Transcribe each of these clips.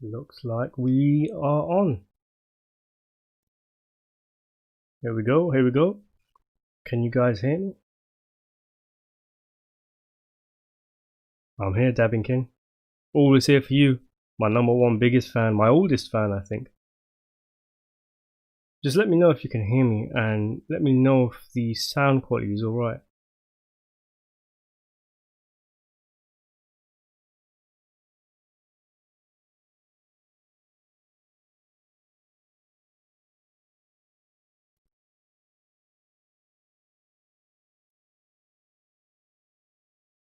Looks like we are on. Here we go, here we go. Can you guys hear me? I'm here, Dabbing King. Always here for you. My number one biggest fan, my oldest fan, I think. Just let me know if you can hear me and let me know if the sound quality is alright.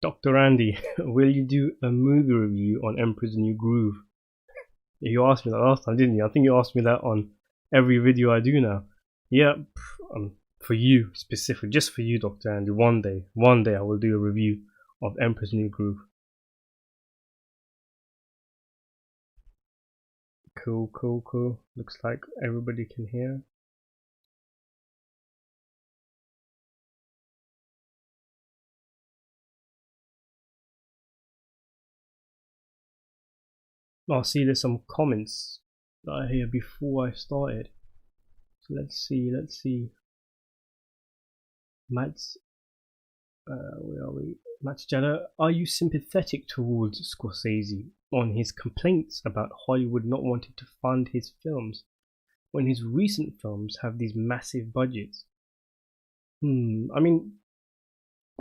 Dr. Andy, will you do a movie review on Emperor's New Groove? You asked me that last time, didn't you? I think you asked me that on every video I do now. Yeah, for you specifically, just for you, Dr. Andy. One day I will do a review of Emperor's New Groove. Cool. Looks like everybody can hear. Oh, see, there's some comments that I hear before I started. So let's see. Matt's, where are we? Matt's Jada, are you sympathetic towards Scorsese on his complaints about Hollywood not wanting to fund his films when his recent films have these massive budgets? I mean,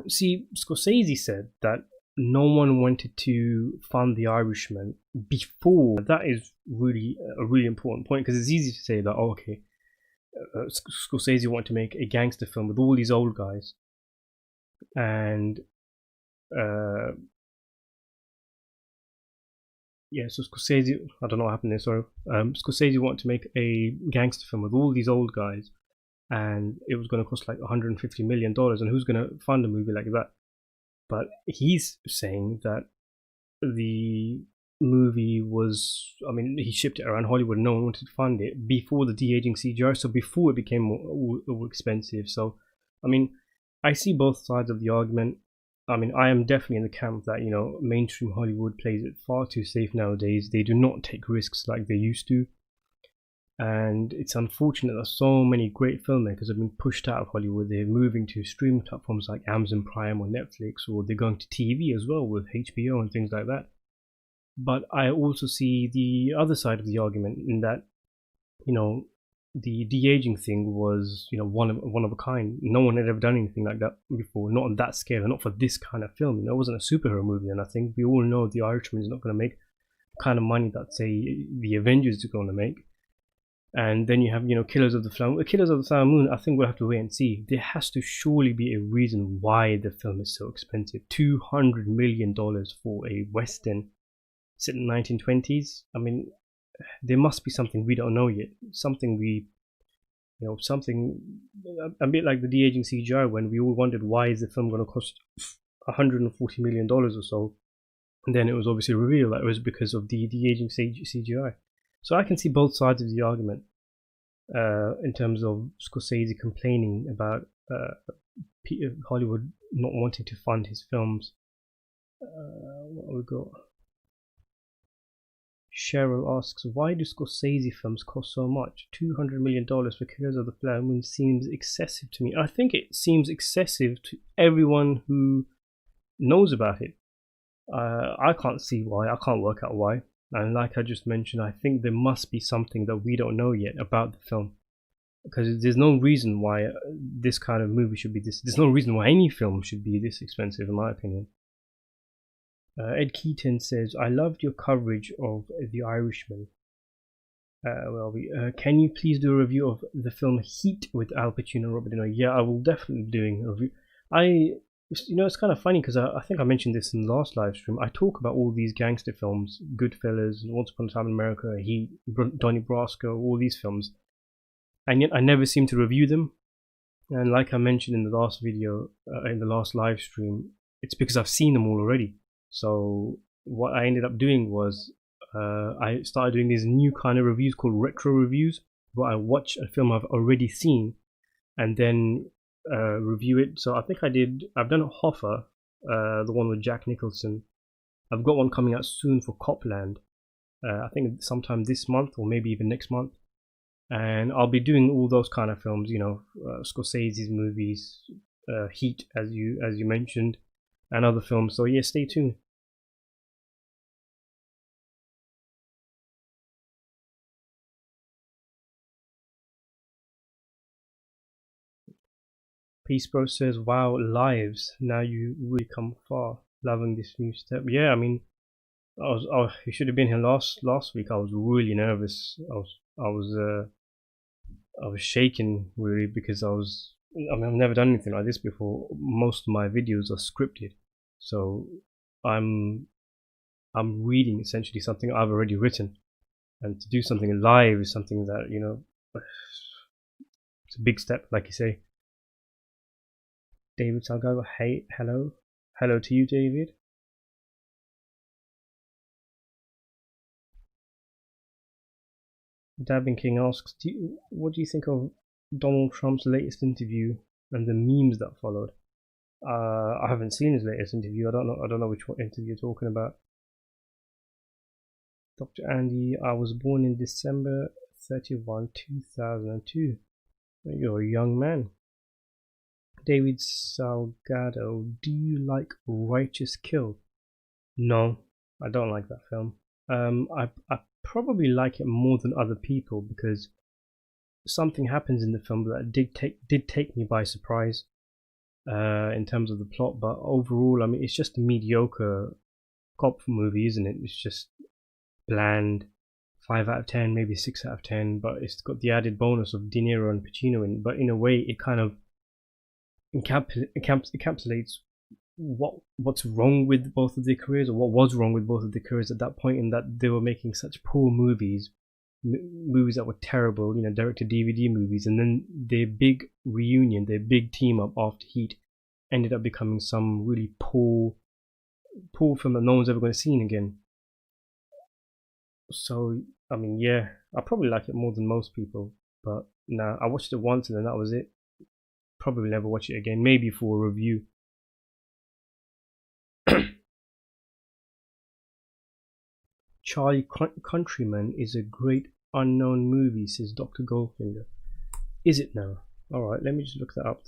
see, Scorsese said that no one wanted to fund The Irishman before. That is really a really important point, because it's easy to say that, oh, okay, Scorsese wanted to make a gangster film with all these old guys, and yeah, so Scorsese, I don't know what happened there, sorry. Scorsese wanted to make a gangster film with all these old guys, and it was going to cost like $150 million, and who's going to fund a movie like that? But he's saying that the movie was, I mean, he shipped it around Hollywood, no one wanted to fund it before the de-aging CGI, so before it became more expensive. So, I mean, I see both sides of the argument. I mean, I am definitely in the camp that, you know, mainstream Hollywood plays it far too safe nowadays. They do not take risks like they used to. And it's unfortunate that so many great filmmakers have been pushed out of Hollywood. They're moving to streaming platforms like Amazon Prime or Netflix, or they're going to TV as well with HBO and things like that. But I also see the other side of the argument in that, you know, the de-aging thing was, you know, one of a kind. No one had ever done anything like that before, not on that scale, and not for this kind of film. You know, it wasn't a superhero movie, and I think we all know The Irishman is not going to make the kind of money that, say, the Avengers are going to make. And then you have, you know, Killers of the Flower Moon. I think we'll have to wait and see. There has to surely be a reason why the film is so expensive. $200 million for a western set in the 1920s. I mean, there must be something we don't know yet. Something something a bit like the de-aging CGI, when we all wondered, why is the film going to cost $140 million or so? And then it was obviously revealed that it was because of the de-aging CGI. So I can see both sides of the argument in terms of Scorsese complaining about Hollywood not wanting to fund his films. What have we got? Cheryl asks, why do Scorsese films cost so much? $200 million for Killers of the Flower Moon seems excessive to me. I think it seems excessive to everyone who knows about it. I can't see why. I can't work out why. And like I just mentioned, I think there must be something that we don't know yet about the film, because there's no reason why this kind of movie should be this. There's no reason why any film should be this expensive, in my opinion. Ed Keaton says, I loved your coverage of The Irishman. Can you please do a review of the film Heat with Al Pacino and Robert De Niro? Yeah, I will definitely be doing a review. It's kind of funny, because I think I mentioned this in the last live stream. I talk about all these gangster films, Goodfellas, Once Upon a Time in America, Heat, Donnie Brasco, all these films, and yet I never seem to review them. And like I mentioned in the last video, in the last live stream, it's because I've seen them all already. So what I ended up doing was I started doing these new kind of reviews called retro reviews, where I watch a film I've already seen and then review it. So I think I've done a Hoffa, the one with Jack Nicholson. I've got one coming out soon for Copland, I think sometime this month or maybe even next month. And I'll be doing all those kind of films, Scorsese's movies, Heat, as you mentioned, and other films. So yeah, stay tuned. Peace Bro says, "Wow, lives! Now you really come far. Loving this new step." Yeah, I mean, you should have been here last week. I was really nervous. I was shaking really because I mean, I've never done anything like this before. Most of my videos are scripted, so I'm I'm reading essentially something I've already written, and to do something live is something that it's a big step, like you say. David Salgado, hey, hello to you, David. Dabbing King asks, what do you think of Donald Trump's latest interview and the memes that followed? I haven't seen his latest interview. I don't know which one interview you're talking about. Dr. Andy, I was born in December 31, 2002. You're a young man. David Salgado, do you like Righteous Kill? No, I don't like that film. I probably like it more than other people because something happens in the film that did take me by surprise in terms of the plot. But overall, I mean, it's just a mediocre cop movie, isn't it? It's just bland, 5 out of 10, maybe 6 out of 10. But it's got the added bonus of De Niro and Pacino in. But in a way, it kind of encapsulates what's wrong with both of their careers, or what was wrong with both of their careers at that point, in that they were making such poor movies that were terrible, direct to DVD movies, and then their big reunion, their big team up after Heat ended up becoming some really poor film that no one's ever going to see again. So I mean, yeah, I probably like it more than most people, but nah, I watched it once and then that was it. Probably never watch it again, maybe for a review. Charlie Countryman is a great unknown movie, says Dr. Goldfinger. Is it now? Alright, let me just look that up.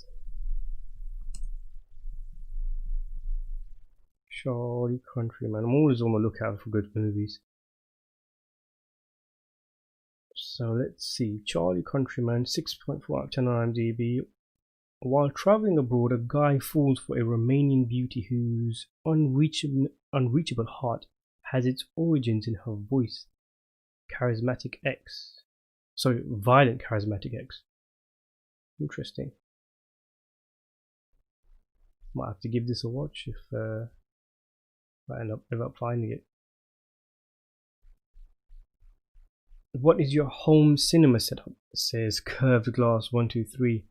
Charlie Countryman. I'm always on the lookout for good movies. So let's see. Charlie Countryman, 6.4 out of 10 on IMDb. While traveling abroad, a guy falls for a Romanian beauty whose unreachable heart has its origins in her voice. Charismatic ex. Sorry, violent charismatic ex. Interesting. Might have to give this a watch if I end up finding it. What is your home cinema setup? Says Curved Glass 123.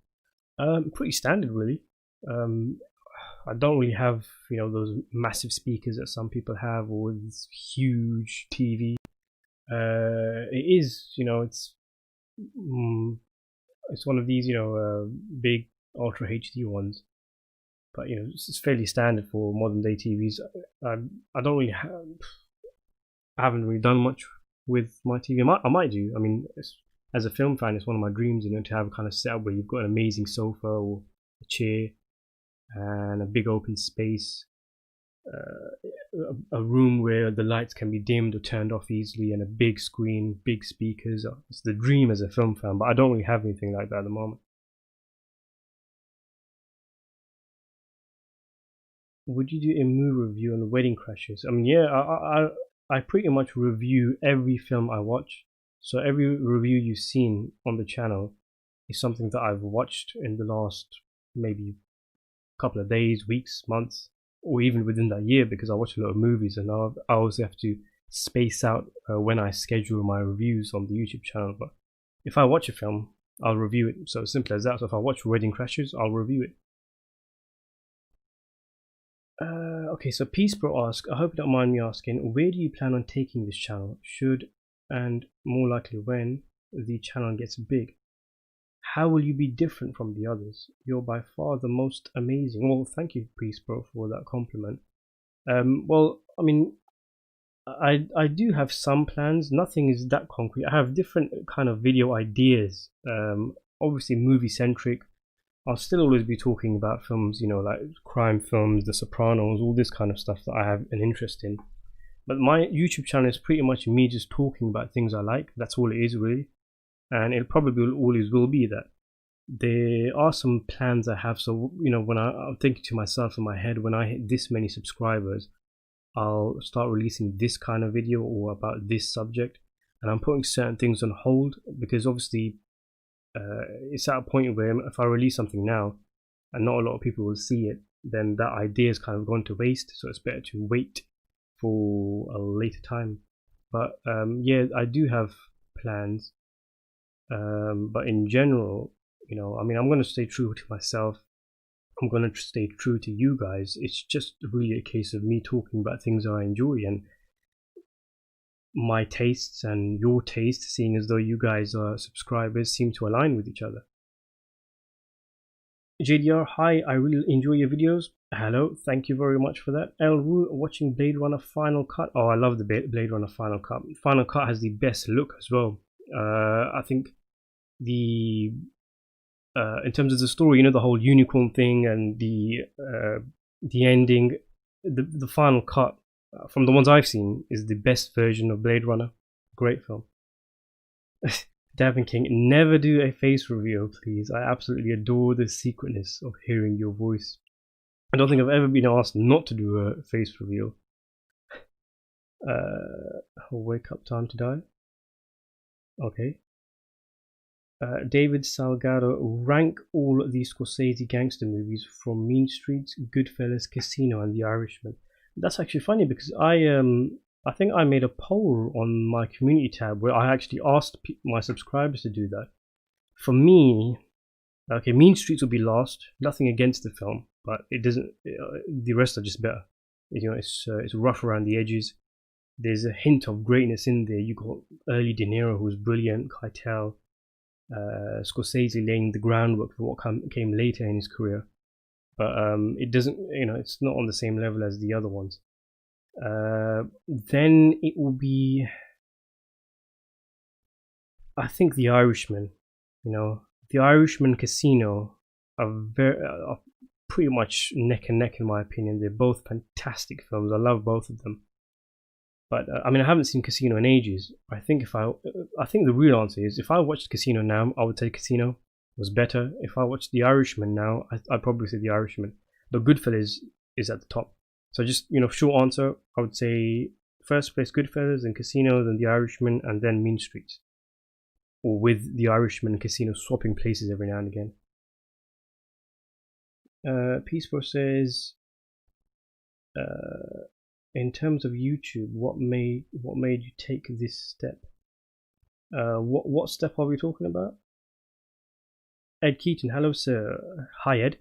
Pretty standard, really. I don't really have those massive speakers that some people have, or this huge TV. It is it's one of these big Ultra HD ones, but it's fairly standard for modern day TVs. I don't really I haven't really done much with my TV. I might do. I mean, as a film fan, it's one of my dreams, to have a kind of setup where you've got an amazing sofa or a chair and a big open space, a room where the lights can be dimmed or turned off easily, and a big screen, big speakers. It's the dream as a film fan, but I don't really have anything like that at the moment. Would you do a movie review on Wedding Crashers? I mean, yeah, I pretty much review every film I watch. So every review you've seen on the channel is something that I've watched in the last maybe couple of days, weeks, months, or even within that year, because I watch a lot of movies, and I always have to space out when I schedule my reviews on the YouTube channel. But if I watch a film, I'll review it. So simple as that. So if I watch Wedding Crashers, I'll review it. Okay, so Peace Bro asks, I hope you don't mind me asking, where do you plan on taking this channel? Should, and more likely when, the channel gets big? How will you be different from the others? You're by far the most amazing. Well, thank you, Peace Bro, for that compliment. Well, I mean, I do have some plans. Nothing is that concrete. I have different kind of video ideas. Obviously movie centric. I'll still always be talking about films, like crime films, The Sopranos, all this kind of stuff that I have an interest in. But my YouTube channel is pretty much me just talking about things I like. That's all it is, really. And it probably always will be that. There are some plans I have. So, when I'm thinking to myself in my head, when I hit this many subscribers, I'll start releasing this kind of video or about this subject. And I'm putting certain things on hold because obviously it's at a point where if I release something now and not a lot of people will see it, then that idea is kind of gone to waste. So it's better to wait for a later time. But yeah, I do have plans. But in general, I'm going to stay true to myself. I'm going to stay true to you guys. It's just really a case of me talking about things I enjoy and my tastes and your tastes, seeing as though you guys are subscribers, seem to align with each other. JDR, hi, I really enjoy your videos. Hello, thank you very much for that. Ertugrul, watching Blade Runner Final Cut. Oh, I love the Blade Runner Final Cut. Final Cut has the best look as well. I think in terms of the story, the whole unicorn thing and the ending, the Final Cut from the ones I've seen is the best version of Blade Runner. Great film. Davin King, never do a face reveal, please. I absolutely adore the secretness of hearing your voice. I don't think I've ever been asked not to do a face reveal. Wake up, time to die. Okay. David Salgado, rank all the Scorsese gangster movies from Mean Streets, Goodfellas, Casino, and The Irishman. That's actually funny because I think I made a poll on my community tab where I actually asked my subscribers to do that. For me, okay, Mean Streets will be last. Nothing against the film, but it doesn't. The rest are just better. It's rough around the edges. There's a hint of greatness in there. You got early De Niro, who's brilliant. Keitel, Scorsese laying the groundwork for what came later in his career. But it doesn't. It's not on the same level as the other ones. Then it will be, I think, The Irishman. The Irishman, Casino are pretty much neck and neck in my opinion. They're both fantastic films. I love both of them. But I haven't seen Casino in ages. I think the real answer is if I watched Casino now, I would say Casino was better. If I watched The Irishman now, I'd probably say The Irishman. But Goodfellas is at the top. So just, short answer, I would say first place Goodfellas, then Casino, then The Irishman, and then Mean Streets. Or with The Irishman and Casino swapping places every now and again. Peacebro says, in terms of YouTube, what made you take this step? What step are we talking about? Ed Keaton, hello sir. Hi Ed.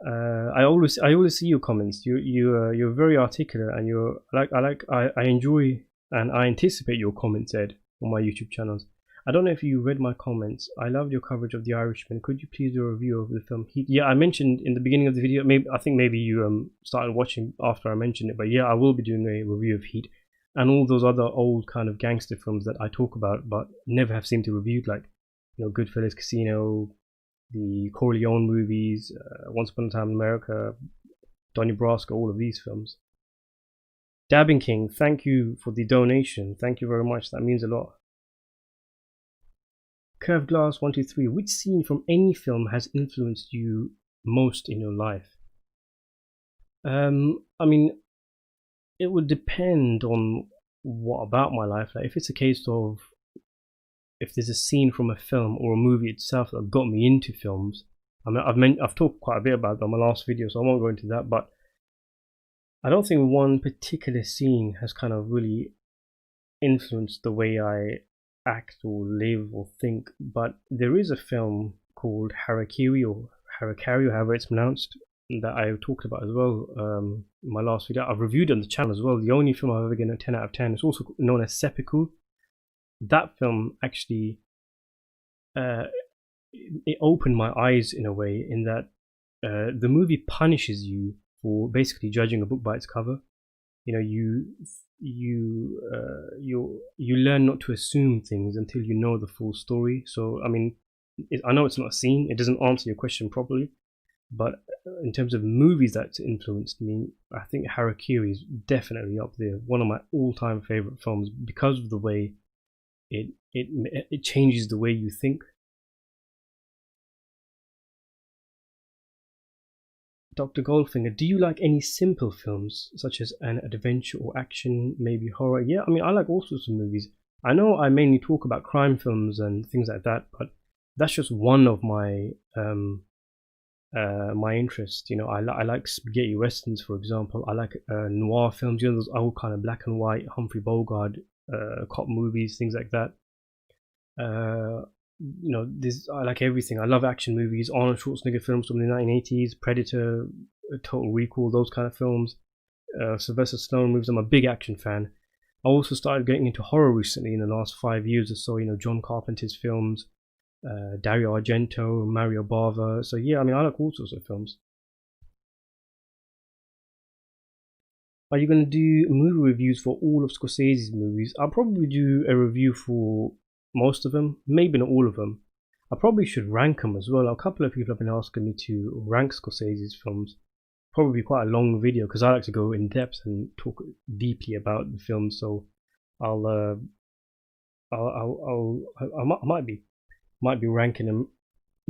I always see your comments. You're very articulate, and I enjoy and I anticipate your comments, Ed, on my YouTube channels. I don't know if you read my comments. I loved your coverage of The Irishman. Could you please do a review of the film Heat? Yeah, I mentioned in the beginning of the video. Maybe you started watching after I mentioned it, but yeah, I will be doing a review of Heat and all those other old kind of gangster films that I talk about but never have seemed to review, like Goodfellas, Casino, the Corleone movies, Once Upon a Time in America, Donnie Brasco, all of these films. Dabbing King, thank you for the donation. Thank you very much. That means a lot. Curved Glass 123, which scene from any film has influenced you most in your life? It would depend on what about my life. Like if it's a case of if there's a scene from a film or a movie itself that got me into films. I've talked quite a bit about that in my last video, so I won't go into that. But I don't think one particular scene has kind of really influenced the way I act or live or think. But there is a film called Harakiri, or however it's pronounced, that I talked about as well in my last video. I've reviewed it on the channel as well. The only film I've ever given a 10 out of 10. It's also known as Seppuku. That film actually it opened my eyes in a way, in that the movie punishes you for basically judging a book by its cover. you know, you learn not to assume things until you know the full story. So I mean, I know it's not a scene, it doesn't answer your question properly, but in terms of movies that's influenced me, I think Harakiri is definitely up there, one of my all-time favorite films, because of the way it changes the way you think. Dr. Goldfinger, do you like any simple films, such as an adventure or action, maybe horror? Yeah, I mean, I like all sorts of movies. I know I mainly talk about crime films and things like that, but that's just one of my my interests. You know, I like spaghetti westerns, for example. I like noir films, you know, those old kind of black and white Humphrey Bogart cop movies, things like that. You know, I like everything. I love action movies, Arnold Schwarzenegger films from the 1980s, Predator, Total Recall, those kind of films. Sylvester Stallone movies. I'm a big action fan. I also started getting into horror recently in the last 5 years or so. You know, John Carpenter's films, Dario Argento, Mario Bava. So yeah, I mean, I like all sorts of films. Are you going to do movie reviews for all of Scorsese's movies? I'll probably do a review for most of them, maybe not all of them. I probably should rank them as well. A couple of people have been asking me to rank Scorsese's films. Probably quite a long video because I like to go in depth and talk deeply about the film. So I might be ranking them,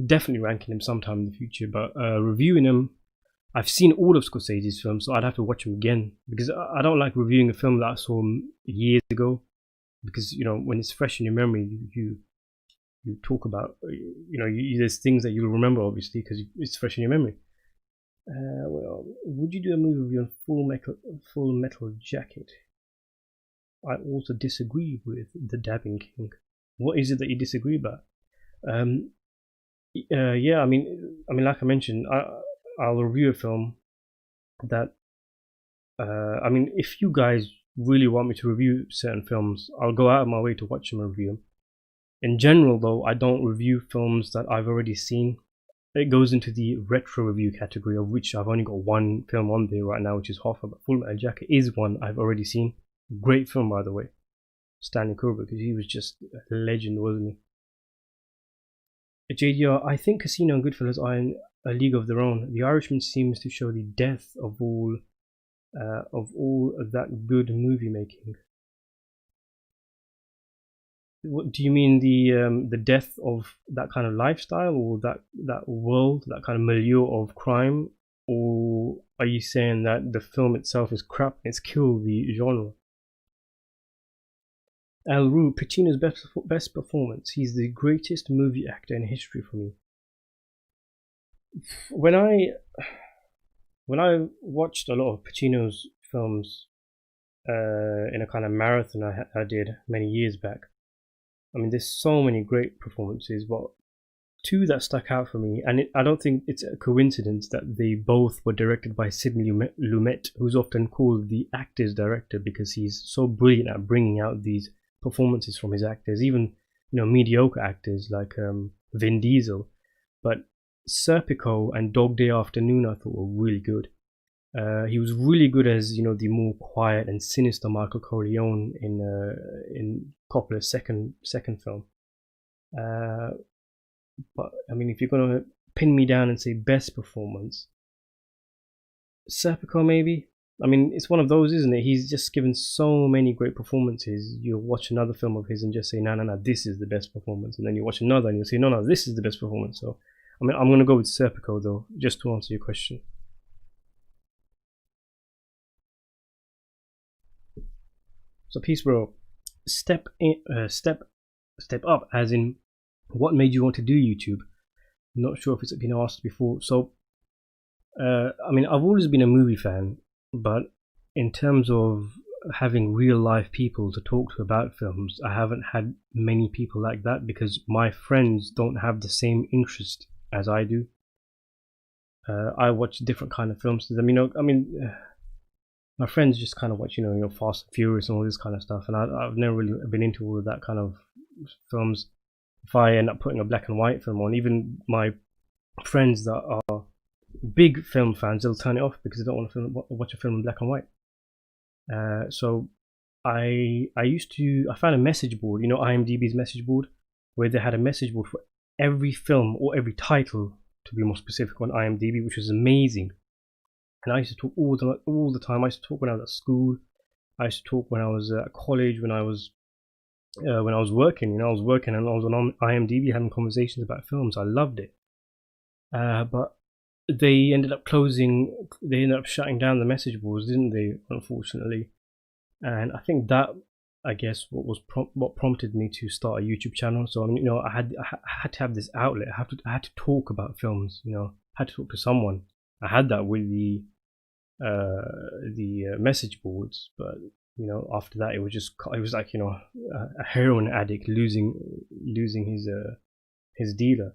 definitely ranking them sometime in the future. But reviewing them, I've seen all of Scorsese's films, so I'd have to watch them again because I don't like reviewing a film that I saw years ago. Because, you know, when it's fresh in your memory, you talk about, you know, there's things that you'll remember, obviously, because it's fresh in your memory. Well, would you do a movie review on Full Metal Jacket? I also disagree with the Dabbing King. What is it that you disagree about? Yeah, I mean, like I mentioned, I'll review a film that, I mean, if you guys really want me to review certain films, I'll go out of my way to watch them and review them. In general, though, I don't review films that I've already seen. It goes into the retro review category, of which I've only got one film on there right now, which is Hoffa, but Full Metal Jacket is one I've already seen. Great film, by the way. Stanley Kubrick, he was just a legend, wasn't he? JDR, I think Casino and Goodfellas are in a league of their own. The Irishman seems to show the death of all of that good movie making. What do you mean, the death of that kind of lifestyle, or that world, that kind of milieu of crime, or are you saying that the film itself is crap and it's killed the genre? Al Rue, Pacino's best performance. He's the greatest movie actor in history for me. When I watched a lot of Pacino's films in a kind of marathon I did many years back, I mean, there's so many great performances, but two that stuck out for me, and I don't think it's a coincidence that they both were directed by Sidney Lumet, who's often called the actor's director because he's so brilliant at bringing out these performances from his actors, even, you know, mediocre actors like Vin Diesel. But Serpico and Dog Day Afternoon I thought were really good. He was really good as, you know, the more quiet and sinister Michael Corleone in Coppola's second film. But I mean, if you're gonna pin me down and say best performance, Serpico maybe. I mean, it's one of those, isn't it? He's just given so many great performances. You'll watch another film of his and just say, no, this is the best performance, and then you watch another and you'll say, no, this is the best performance. So, I mean, I'm gonna go with Serpico though, just to answer your question. So peace, bro. Step up, as in, what made you want to do YouTube? Not sure if it's been asked before. So, I mean, I've always been a movie fan, but in terms of having real life people to talk to about films, I haven't had many people like that because my friends don't have the same interest as I do. I watch different kind of films to them. You know, I mean, my friends just kind of watch, you know, Fast and Furious and all this kind of stuff, and I've never really been into all of that kind of films. If I end up putting a black and white film on, even my friends that are big film fans, they'll turn it off because they don't want to watch a film in black and white. So I found a message board, IMDb's message board, where they had a message board for every film or every title, to be more specific, on IMDb, which was amazing. And I used to talk all the time. I used to talk when I was at school. I used to talk when I was at college, when I was working. I was working and I was on IMDb having conversations about films. I loved it. But they ended up shutting down the message boards, didn't they? Unfortunately. And I think that, I guess, what prompted me to start a YouTube channel. So I had to have this outlet. I had to talk about films. I had to talk to someone. I had that with the message boards, but after that it was like a heroin addict losing his dealer.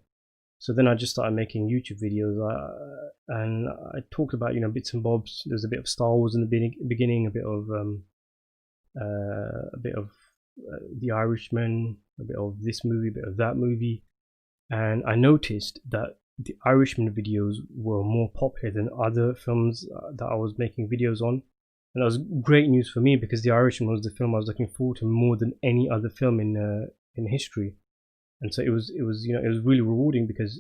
So then I just started making YouTube videos, and I talked about bits and bobs. There's a bit of Star Wars in the beginning, a bit of The Irishman, a bit of this movie, a bit of that movie, and I noticed that the Irishman videos were more popular than other films that I was making videos on, and that was great news for me because The Irishman was the film I was looking forward to more than any other film in history. And so it was really rewarding, because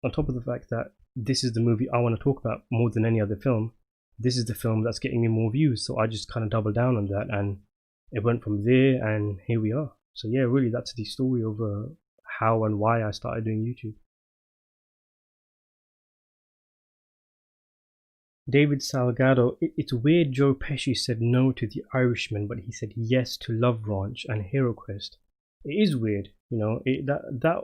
on top of the fact that this is the movie I want to talk about more than any other film, this is the film that's getting me more views. So I just kind of doubled down on that, and it went from there, and here we are. So yeah, really, that's the story of how and why I started doing YouTube. David Salgado, it's weird Joe Pesci said no to The Irishman, but he said yes to Love Ranch and Hero Quest. It is weird, that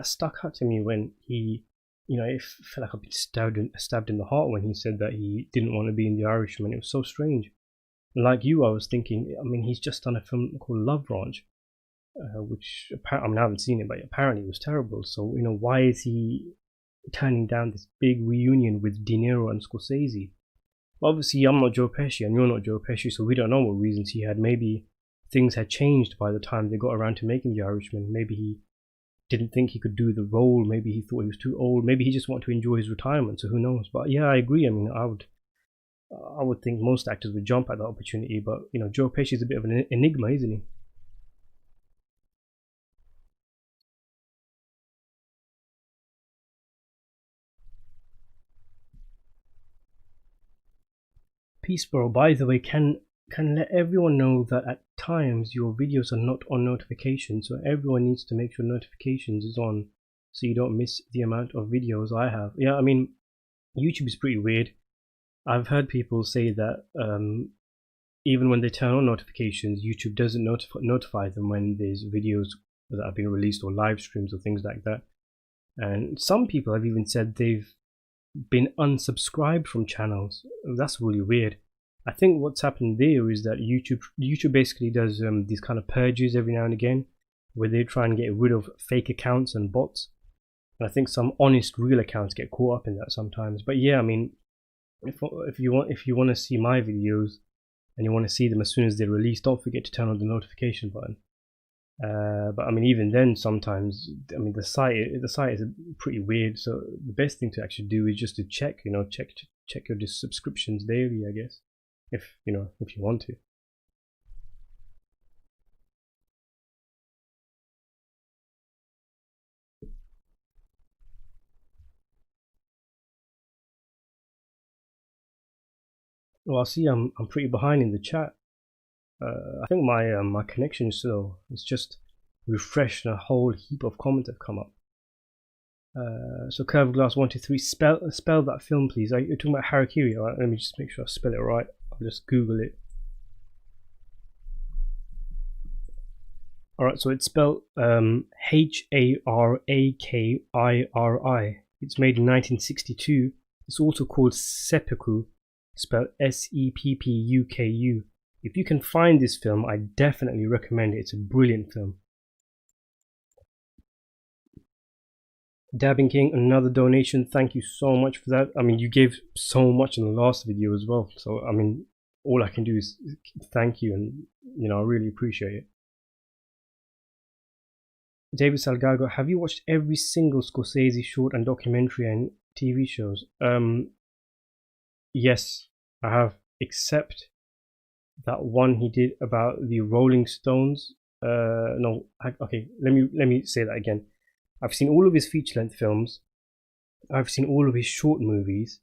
stuck out to me when he, it felt like I'd been stabbed in the heart when he said that he didn't want to be in The Irishman. It was so strange. And like you, I was thinking, he's just done a film called Love Ranch, which I haven't seen it, but apparently it was terrible. So why is he turning down this big reunion with De Niro and Scorsese? Well, obviously, I'm not Joe Pesci and you're not Joe Pesci, so we don't know what reasons he had. Maybe things had changed by the time they got around to making The Irishman. Maybe he didn't think he could do the role. Maybe he thought he was too old. Maybe he just wanted to enjoy his retirement. So who knows? But yeah, I agree. I would think most actors would jump at that opportunity. But Joe Pesci is a bit of an enigma, isn't he? Peaceboro, by the way, can let everyone know that at times your videos are not on notifications, so everyone needs to make sure notifications is on so you don't miss the amount of videos I have. Yeah, YouTube is pretty weird. I've heard people say that even when they turn on notifications, YouTube doesn't notify them when there's videos that have been released or live streams or things like that. And some people have even said they've been unsubscribed from channels. That's really weird. I think what's happened there is that YouTube basically does these kind of purges every now and again, where they try and get rid of fake accounts and bots. And I think some honest, real accounts get caught up in that sometimes. But yeah, if you want to see my videos and you want to see them as soon as they're released, don't forget to turn on the notification button. But even then, sometimes the site is pretty weird. So the best thing to actually do is just to check your subscriptions daily, I guess, if you want to. Well, I see I'm pretty behind in the chat. I think my connection is slow. It's just refreshed and a whole heap of comments have come up. So Curved Glass 123, spell that film, please. You're talking about Harakiri, right? Let me just make sure I spell it right. I'll just Google it. Alright, so it's spelled Harakiri. It's made in 1962. It's also called Seppuku, spelled Seppuku. If you can find this film, I definitely recommend it. It's a brilliant film. Dabbing King, another donation. Thank you so much for that. You gave so much in the last video as well. So, all I can do is thank you, and, I really appreciate it. David Salgado, have you watched every single Scorsese short and documentary and TV shows? Yes, I have, except that one he did about the Rolling Stones. No, okay. Let me say that again. I've seen all of his feature-length films. I've seen all of his short movies.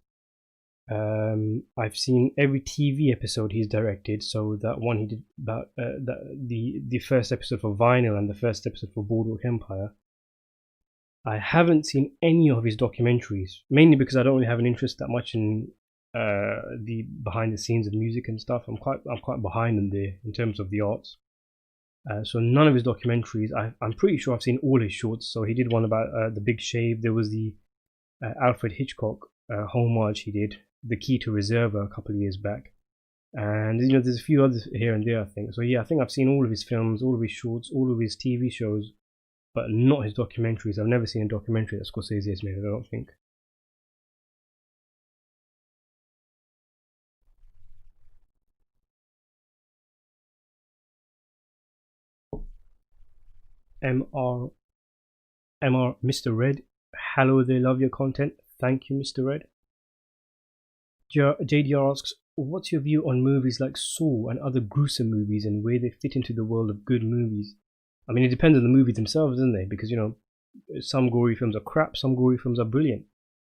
I've seen every TV episode he's directed. So that one he did about the first episode for Vinyl and the first episode for Boardwalk Empire. I haven't seen any of his documentaries, mainly because I don't really have an interest that much in the behind the scenes of music and stuff. I'm quite behind in there in terms of the arts. So none of his documentaries. I'm pretty sure I've seen all his shorts. So he did one about the Big Shave. There was the Alfred Hitchcock homage he did, The Key to Reserva, a couple of years back. And there's a few others here and there, I think. So yeah, I think I've seen all of his films, all of his shorts, all of his TV shows, but not his documentaries. I've never seen a documentary that Scorsese has made, I don't think. MR Mr. Red, hello there, love your content. Thank you, Mr. Red. JDR asks, what's your view on movies like Saw and other gruesome movies and where they fit into the world of good movies? I mean, it depends on the movie themselves, doesn't it? Because, some gory films are crap, some gory films are brilliant.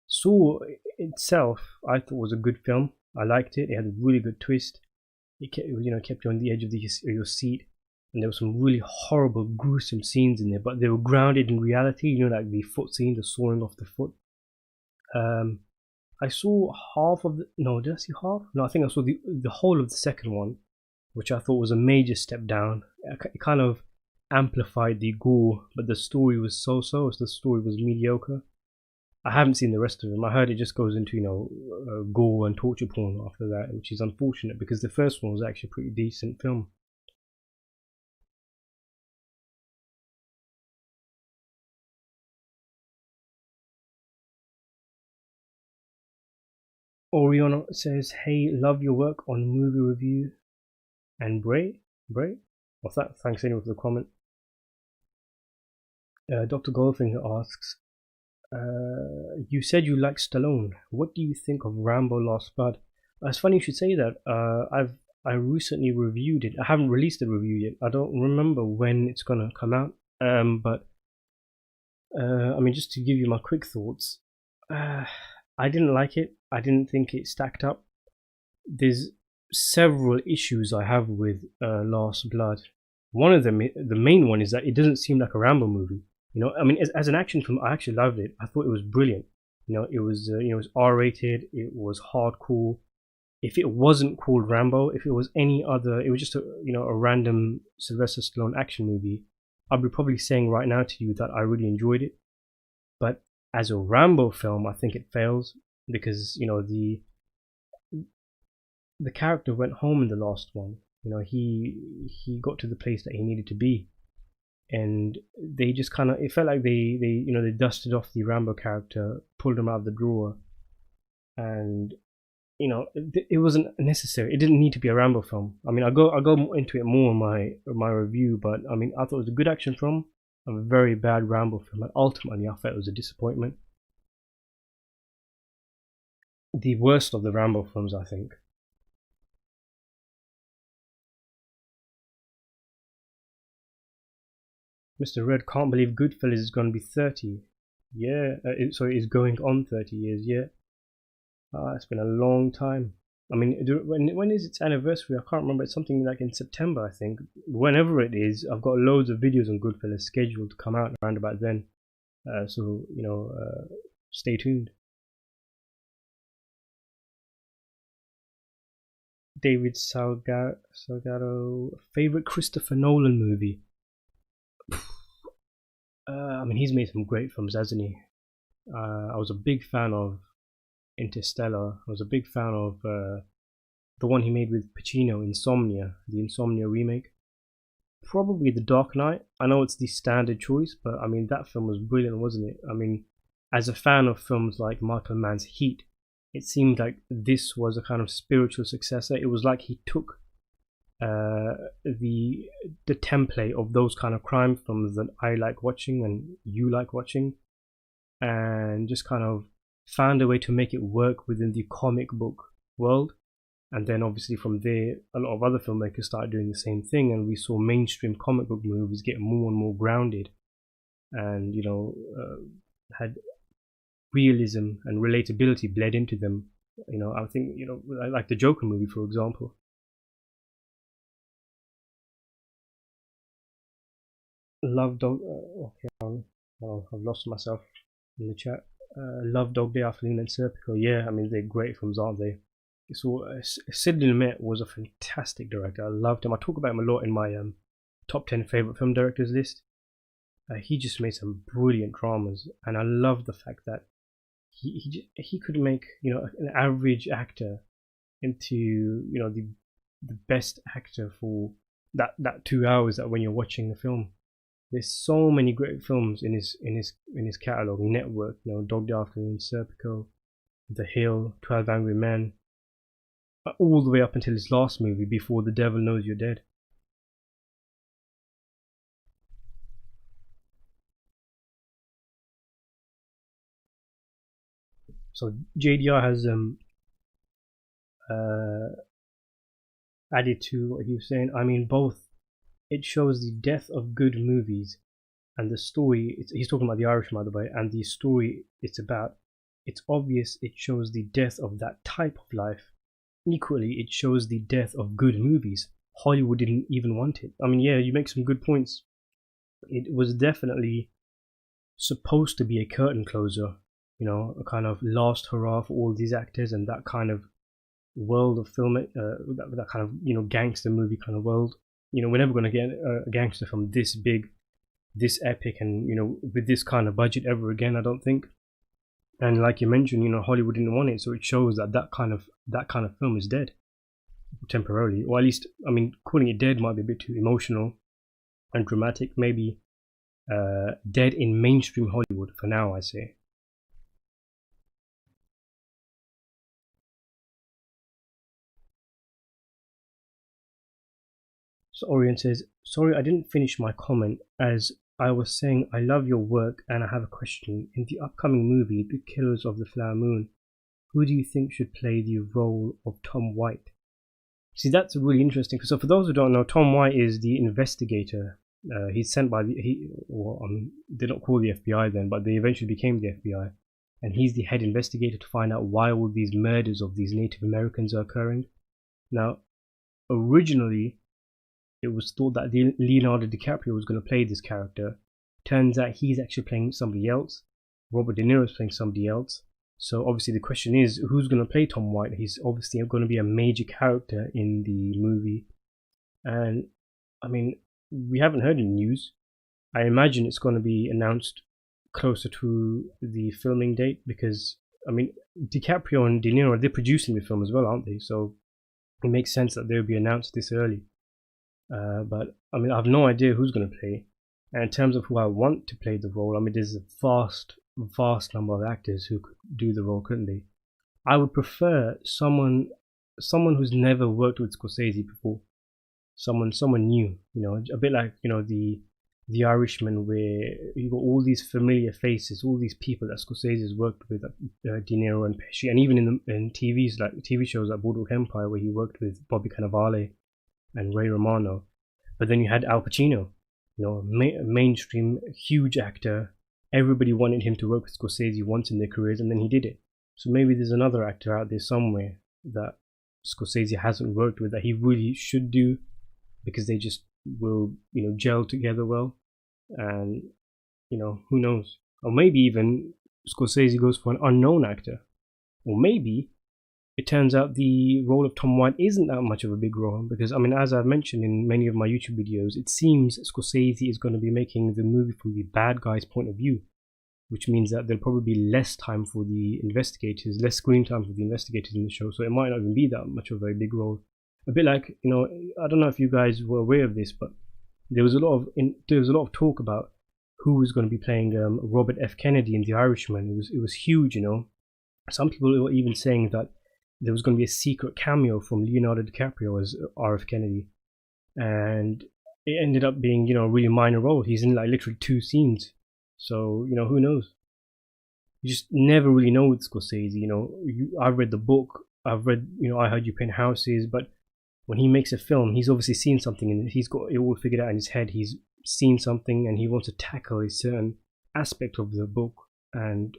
Saw itself, I thought was a good film. I liked it. It had a really good twist. It kept you on the edge of your seat. And there were some really horrible, gruesome scenes in there, but they were grounded in reality. Like the foot scene, the sawing off the foot. I saw half of the. No, did I see half? No, I think I saw the whole of the second one, which I thought was a major step down. It kind of amplified the gore, but the story was so-so. The story was mediocre. I haven't seen the rest of them. I heard it just goes into gore and torture porn after that, which is unfortunate because the first one was actually a pretty decent film. Oriana says, "Hey, love your work on movie review." And Bray, what's that? Thanks anyway for the comment. Dr. Goldfinger asks, you said you like Stallone. What do you think of Rambo: Last Blood? It's funny you should say that. I recently reviewed it. I haven't released the review yet. I don't remember when it's gonna come out. But I mean, just to give you my quick thoughts, I didn't like it. I didn't think it stacked up. There's several issues I have with Last Blood. One of them, the main one, is that it doesn't seem like a Rambo movie. I mean, as an action film, I actually loved it. I thought it was brilliant. It was R-rated. It was hardcore. If it wasn't called Rambo, if it was any other, it was just a random Sylvester Stallone action movie, I'd be probably saying right now to you that I really enjoyed it. But as a Rambo film, I think it fails because the character went home in the last one. He got to the place that he needed to be, and they just kind of, it felt like they dusted off the Rambo character, pulled him out of the drawer, and it wasn't necessary. It didn't need to be a Rambo film. I mean, I'll go into it more in my review, but I mean, I thought it was a good action film, a very bad Rambo film, and ultimately I felt it was a disappointment. The worst of the Rambo films, I think. Mr. Red, can't believe Goodfellas is going to be 30. Yeah, it's going on 30 years, yeah. It's been a long time. I mean, when is its anniversary? I can't remember. It's something like in September, I think. Whenever it is, I've got loads of videos on Goodfellas scheduled to come out around about then. So, stay tuned. David Salgado, favorite Christopher Nolan movie? I mean, he's made some great films, hasn't he? I was a big fan of Interstellar. I was a big fan of the one he made with Pacino, Insomnia, the Insomnia remake. Probably The Dark Knight. I know it's the standard choice, but I mean, that film was brilliant, wasn't it? I mean, as a fan of films like Michael Mann's Heat, it seemed like this was a kind of spiritual successor. It was like he took the template of those kind of crime films that I like watching and you like watching, and just kind of found a way to make it work within the comic book world. And then obviously from there, a lot of other filmmakers started doing the same thing, and we saw mainstream comic book movies get more and more grounded, and had realism and relatability bled into them. I think like the Joker movie, for example. Love Dog. Okay, I've lost myself in the chat. Love Dog Day Afternoon and Serpico. Yeah, I mean they're great films, aren't they? So Sidney Lumet was a fantastic director. I loved him. I talk about him a lot in my top 10 favorite film directors list. He just made some brilliant dramas, and I love the fact that he could make an average actor into the best actor for that 2 hours that when you're watching the film. There's so many great films in his catalog. Network, Dog Day Afternoon, Serpico, The Hill, 12 Angry Men, all the way up until his last movie, Before the Devil Knows You're Dead. So JDR has added to what he was saying. I mean, both. It shows the death of good movies, and the story. He's talking about The Irishman, by the way, and the story it's about. It's obvious it shows the death of that type of life. Equally, it shows the death of good movies. Hollywood didn't even want it. I mean, yeah, you make some good points. It was definitely supposed to be a curtain closer, a kind of last hurrah for all these actors and that kind of world of film, that kind of gangster movie kind of world. We're never going to get a gangster film this big, this epic, and with this kind of budget ever again, I don't think. And like you mentioned, Hollywood didn't want it, so it shows that kind of film is dead temporarily, or at least, I mean, calling it dead might be a bit too emotional and dramatic. Maybe dead in mainstream Hollywood for now, I say. So Orient says, sorry, I didn't finish my comment. As I was saying, I love your work, and I have a question. In the upcoming movie, The Killers of the Flower Moon, who do you think should play the role of Tom White? See, that's really interesting. So for those who don't know, Tom White is the investigator. He's sent by they don't call the FBI then, but they eventually became the FBI. And he's the head investigator to find out why all these murders of these Native Americans are occurring. Now, originally, it was thought that Leonardo DiCaprio was going to play this character. Turns out he's actually playing somebody else. Robert De Niro is playing somebody else. So obviously the question is, who's going to play Tom White? He's obviously going to be a major character in the movie. And I mean, we haven't heard any news. I imagine it's going to be announced closer to the filming date, because I mean, DiCaprio and De Niro, they're producing the film as well, aren't they? So it makes sense that they'll be announced this early. But I mean, I have no idea who's going to play. And in terms of who I want to play the role, I mean, there's a vast number of actors who could do the role, couldn't they? I would prefer someone who's never worked with Scorsese before, someone new, a bit like the Irishman, where you got all these familiar faces, all these people that Scorsese has worked with, like De Niro and Pesci, and even in TV shows like Boardwalk Empire, where he worked with Bobby Cannavale and Ray Romano. But then you had Al Pacino, mainstream huge actor. Everybody wanted him to work with Scorsese once in their careers, and then he did it. So maybe there's another actor out there somewhere that Scorsese hasn't worked with that he really should do, because they just will gel together well. And who knows, or maybe even Scorsese goes for an unknown actor, or maybe it turns out the role of Tom White isn't that much of a big role, because I mean, as I've mentioned in many of my YouTube videos, it seems Scorsese is going to be making the movie from the bad guy's point of view, which means that there'll probably be less time for the investigators, less screen time for the investigators in the show, so it might not even be that much of a big role. A bit like, I don't know if you guys were aware of this, but there was a lot of talk about who was going to be playing Robert F. Kennedy in The Irishman. It was huge, Some people were even saying that there was going to be a secret cameo from Leonardo DiCaprio as R.F. Kennedy, and it ended up being a really minor role. He's in like literally 2 scenes, so who knows? You just never really know with Scorsese. I've read the book. I've read, I Heard You Paint Houses, but when he makes a film, he's obviously seen something and he's got it all figured out in his head. He's seen something and he wants to tackle a certain aspect of the book and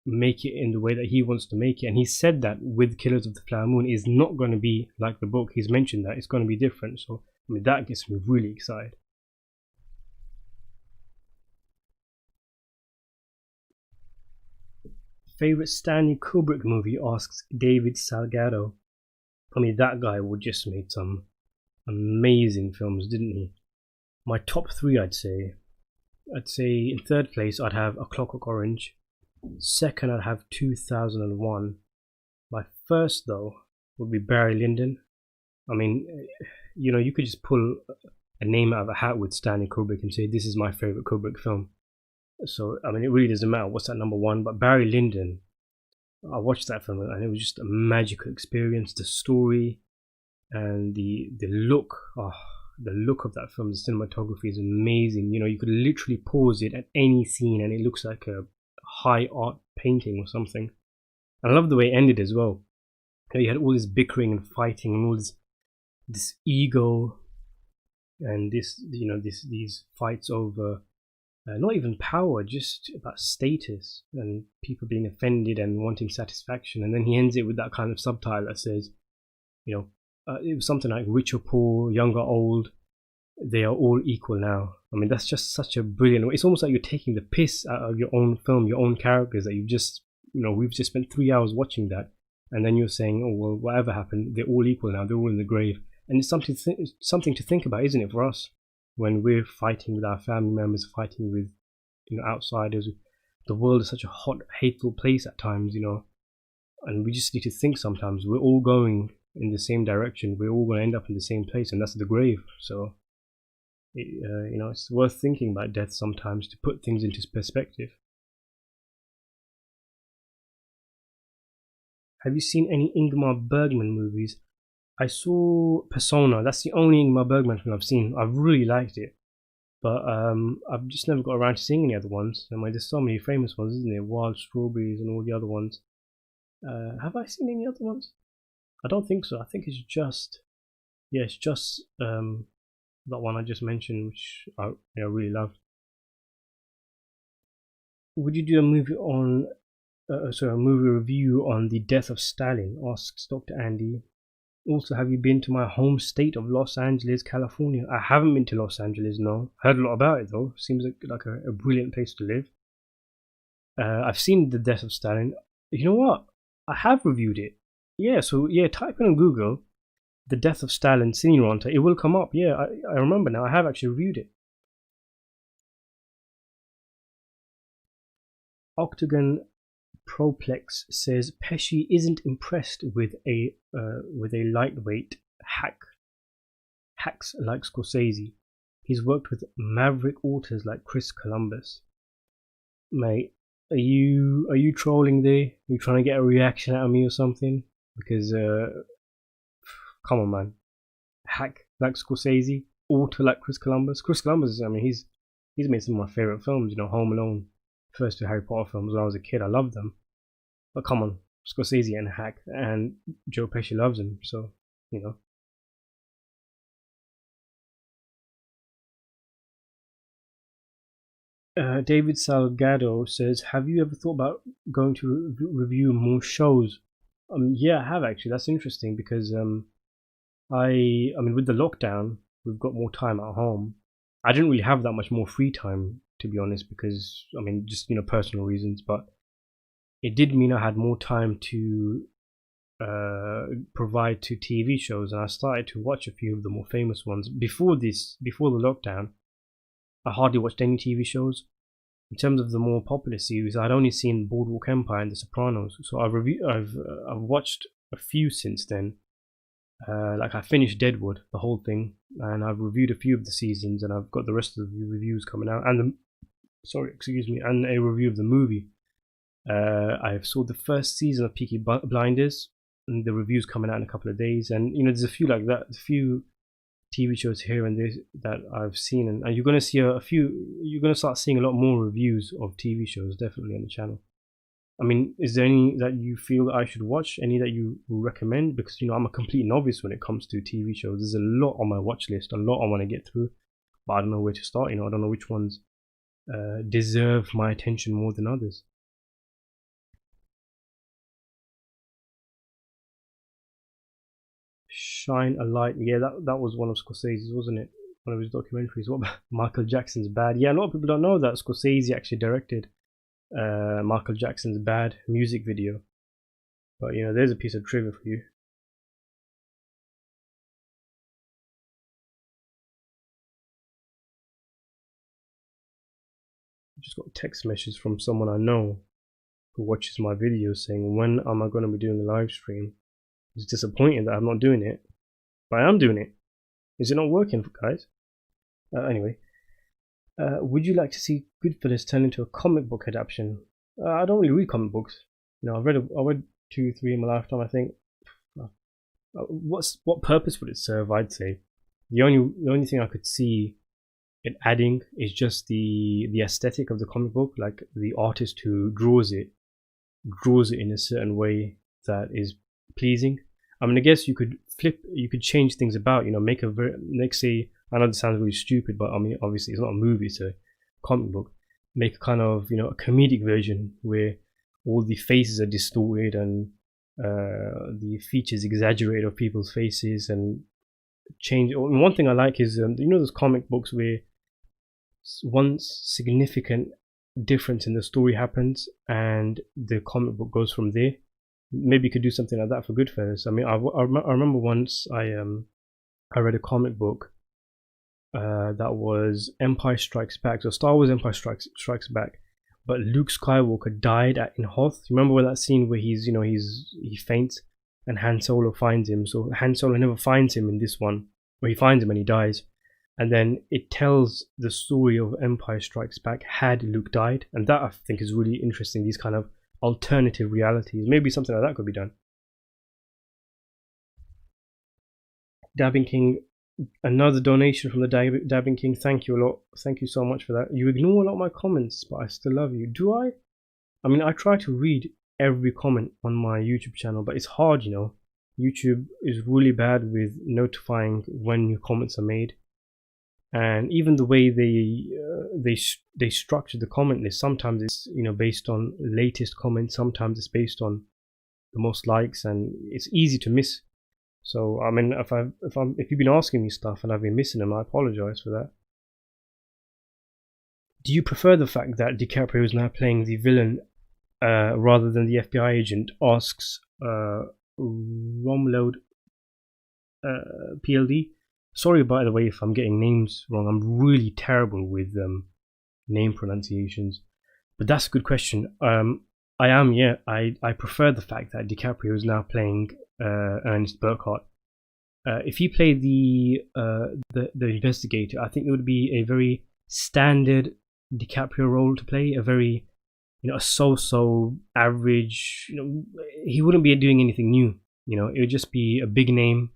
make it in the way that he wants to make it. And he said that with Killers of the Flower Moon is not going to be like the book. He's mentioned that it's going to be different. So I mean, that gets me really excited. Favorite Stanley Kubrick movie, asks David Salgado. I mean, that guy would just made some amazing films, didn't he? My top three, I'd say in third place I'd have A Clockwork Orange. Second, I'd have 2001. My first, though, would be Barry Lyndon. I mean, you could just pull a name out of a hat with Stanley Kubrick and say this is my favorite Kubrick film. So I mean, it really doesn't matter what's at number one. But Barry Lyndon, I watched that film and it was just a magical experience. The story and the look, the look of that film, the cinematography is amazing. You could literally pause it at any scene and it looks like a high art painting or something. And I love the way it ended as well. You had all this bickering and fighting and all this ego and these fights over not even power, just about status and people being offended and wanting satisfaction. And then he ends it with that kind of subtitle that says, it was something like rich or poor, young or old, they are all equal now. I mean, that's just such a brilliant. It's almost like you're taking the piss out of your own film, your own characters that you've just, we've just spent 3 hours watching that, and then you're saying, oh well, whatever happened, they're all equal now. They're all in the grave, and it's something to think about, isn't it, for us? When we're fighting with our family members, fighting with outsiders, the world is such a hot, hateful place at times, and we just need to think sometimes we're all going in the same direction. We're all going to end up in the same place, and that's the grave. So, it's worth thinking about death sometimes to put things into perspective. Have you seen any Ingmar Bergman movies? I saw Persona. That's the only Ingmar Bergman film I've seen. I've really liked it, but I've just never got around to seeing any other ones. I mean, there's so many famous ones, isn't there? Wild Strawberries and all the other ones. Have I seen any other ones? I don't think so. I think it's just that one I just mentioned, which I really loved. Would you do a movie a movie review on the death of Stalin? Asks Dr. Andy. Also, have you been to my home state of Los Angeles, California? I haven't been to Los Angeles, no. Heard a lot about it though. Seems like a brilliant place to live. I've seen The Death of Stalin. You know what? I have reviewed it. Yeah, so type in on Google The Death of Stalin Cineranta. It will come up. Yeah, I remember now. I have actually reviewed it. Octagon Proplex says Pesci isn't impressed with a lightweight hacks like Scorsese. He's worked with maverick authors like Chris Columbus. Mate, are you trolling there? Are you trying to get a reaction out of me or something? Because come on, man. Hack like Scorsese, author like Chris Columbus. Chris Columbus, I mean, he's made some of my favorite films. Home Alone, first two Harry Potter films when I was a kid. I loved them. But come on, Scorsese and Hack, and Joe Pesci loves him, so David Salgado says, have you ever thought about going to review more shows? Yeah, I have actually. That's interesting because I mean, with the lockdown, we've got more time at home. I didn't really have that much more free time, to be honest, because I mean, just personal reasons. But it did mean I had more time to provide to TV shows, and I started to watch a few of the more famous ones. Before the lockdown, I hardly watched any TV shows. In terms of the more popular series, I'd only seen Boardwalk Empire and The Sopranos. So I've watched a few since then. Like I finished Deadwood, the whole thing, and I've reviewed a few of the seasons, and I've got the rest of the reviews coming out, and and a review of the movie. I saw the first season of Peaky Blinders, and the review's coming out in a couple of days. And there's a few like that, a few TV shows here and there that I've seen, and you're going to see a few. You're going to start seeing a lot more reviews of TV shows, definitely on the channel. I mean, is there any that you feel that I should watch? Any that you recommend? Because I'm a complete novice when it comes to TV shows. There's a lot on my watch list, a lot I want to get through, but I don't know where to start. I don't know which ones deserve my attention more than others. Shine a Light. Yeah, that was one of Scorsese's, wasn't it? One of his documentaries. What about Michael Jackson's Bad? Yeah, a lot of people don't know that Scorsese actually directed Michael Jackson's Bad music video. But there's a piece of trivia for you. I just got a text message from someone I know who watches my videos saying, when am I going to be doing the live stream? It's disappointing that I'm not doing it, but I am doing it. Is it not working, guys? Anyway, would you like to see Goodfellas turn into a comic book adaptation? I don't really read comic books. I read 2, 3 in my lifetime, I think. What purpose would it serve? I'd say the only thing I could see it adding is just the aesthetic of the comic book, like the artist who draws it in a certain way that is pleasing. I mean, I guess you could change things about, make a very, let's say, I know this sounds really stupid, but I mean, obviously it's not a movie, it's a comic book. Make a kind of, a comedic version where all the faces are distorted and the features exaggerate of people's faces, and change. One thing I like is, those comic books where one significant difference in the story happens and the comic book goes from there. Maybe you could do something like that for Goodfellas. I mean, I remember once I read a comic book that was Empire Strikes Back. So Star Wars Empire Strikes Back, but Luke Skywalker died in Hoth. Remember that scene where he faints and Han Solo finds him. So Han Solo never finds him in this one, where he finds him and he dies. And then it tells the story of Empire Strikes Back had Luke died, and that I think is really interesting. These kind of alternative realities. Maybe something like that could be done. Dabbing King, another donation from the Dabbing King. Thank you a lot. Thank you so much for that. You ignore a lot of my comments, but I still love you. Do I? I mean, I try to read every comment on my YouTube channel, but it's hard, YouTube is really bad with notifying when new comments are made. And even the way they structure the comment list, sometimes it's based on latest comments, sometimes it's based on the most likes, and it's easy to miss. So I mean, if you've been asking me stuff and I've been missing them, I apologize for that. Do you prefer the fact that DiCaprio is now playing the villain rather than the FBI agent? Asks Romload PLD. Sorry, by the way, if I'm getting names wrong. I'm really terrible with name pronunciations. But that's a good question. I am, yeah. I prefer the fact that DiCaprio is now playing Ernest Burkhart. If he played the investigator, I think it would be a very standard DiCaprio role to play. A very, a so-so average. He wouldn't be doing anything new. It would just be a big name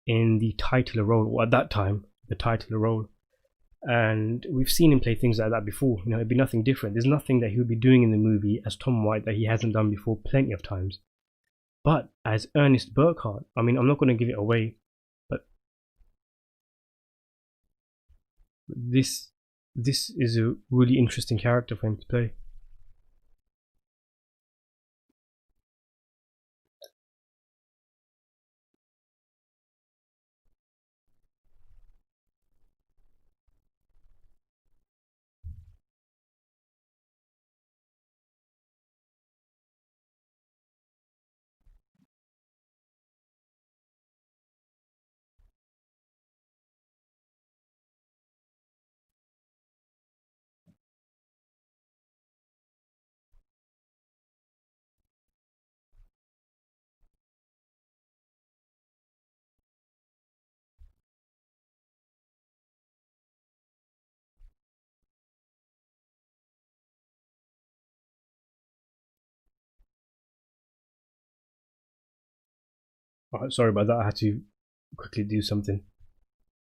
in the titular role, or at that time, the titular role. And we've seen him play things like that before. It'd be nothing different. There's nothing that he would be doing in the movie as Tom White that he hasn't done before plenty of times. But as Ernest Burkhart, I mean, I'm not going to give it away, but this is a really interesting character for him to play. Sorry about that. I had to quickly do something.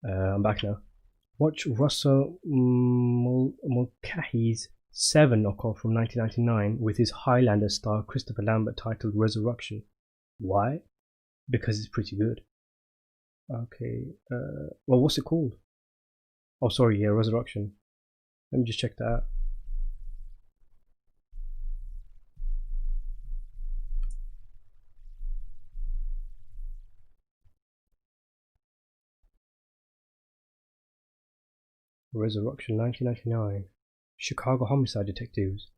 I'm back now. Watch Russell Mulcahy's Seven knockoff from 1999 with his Highlander star Christopher Lambert titled Resurrection. Why? Because it's pretty good. Okay, well, what's it called? Oh, sorry, yeah, Resurrection. Let me just check that out. Resurrection, 1999. Chicago homicide detectives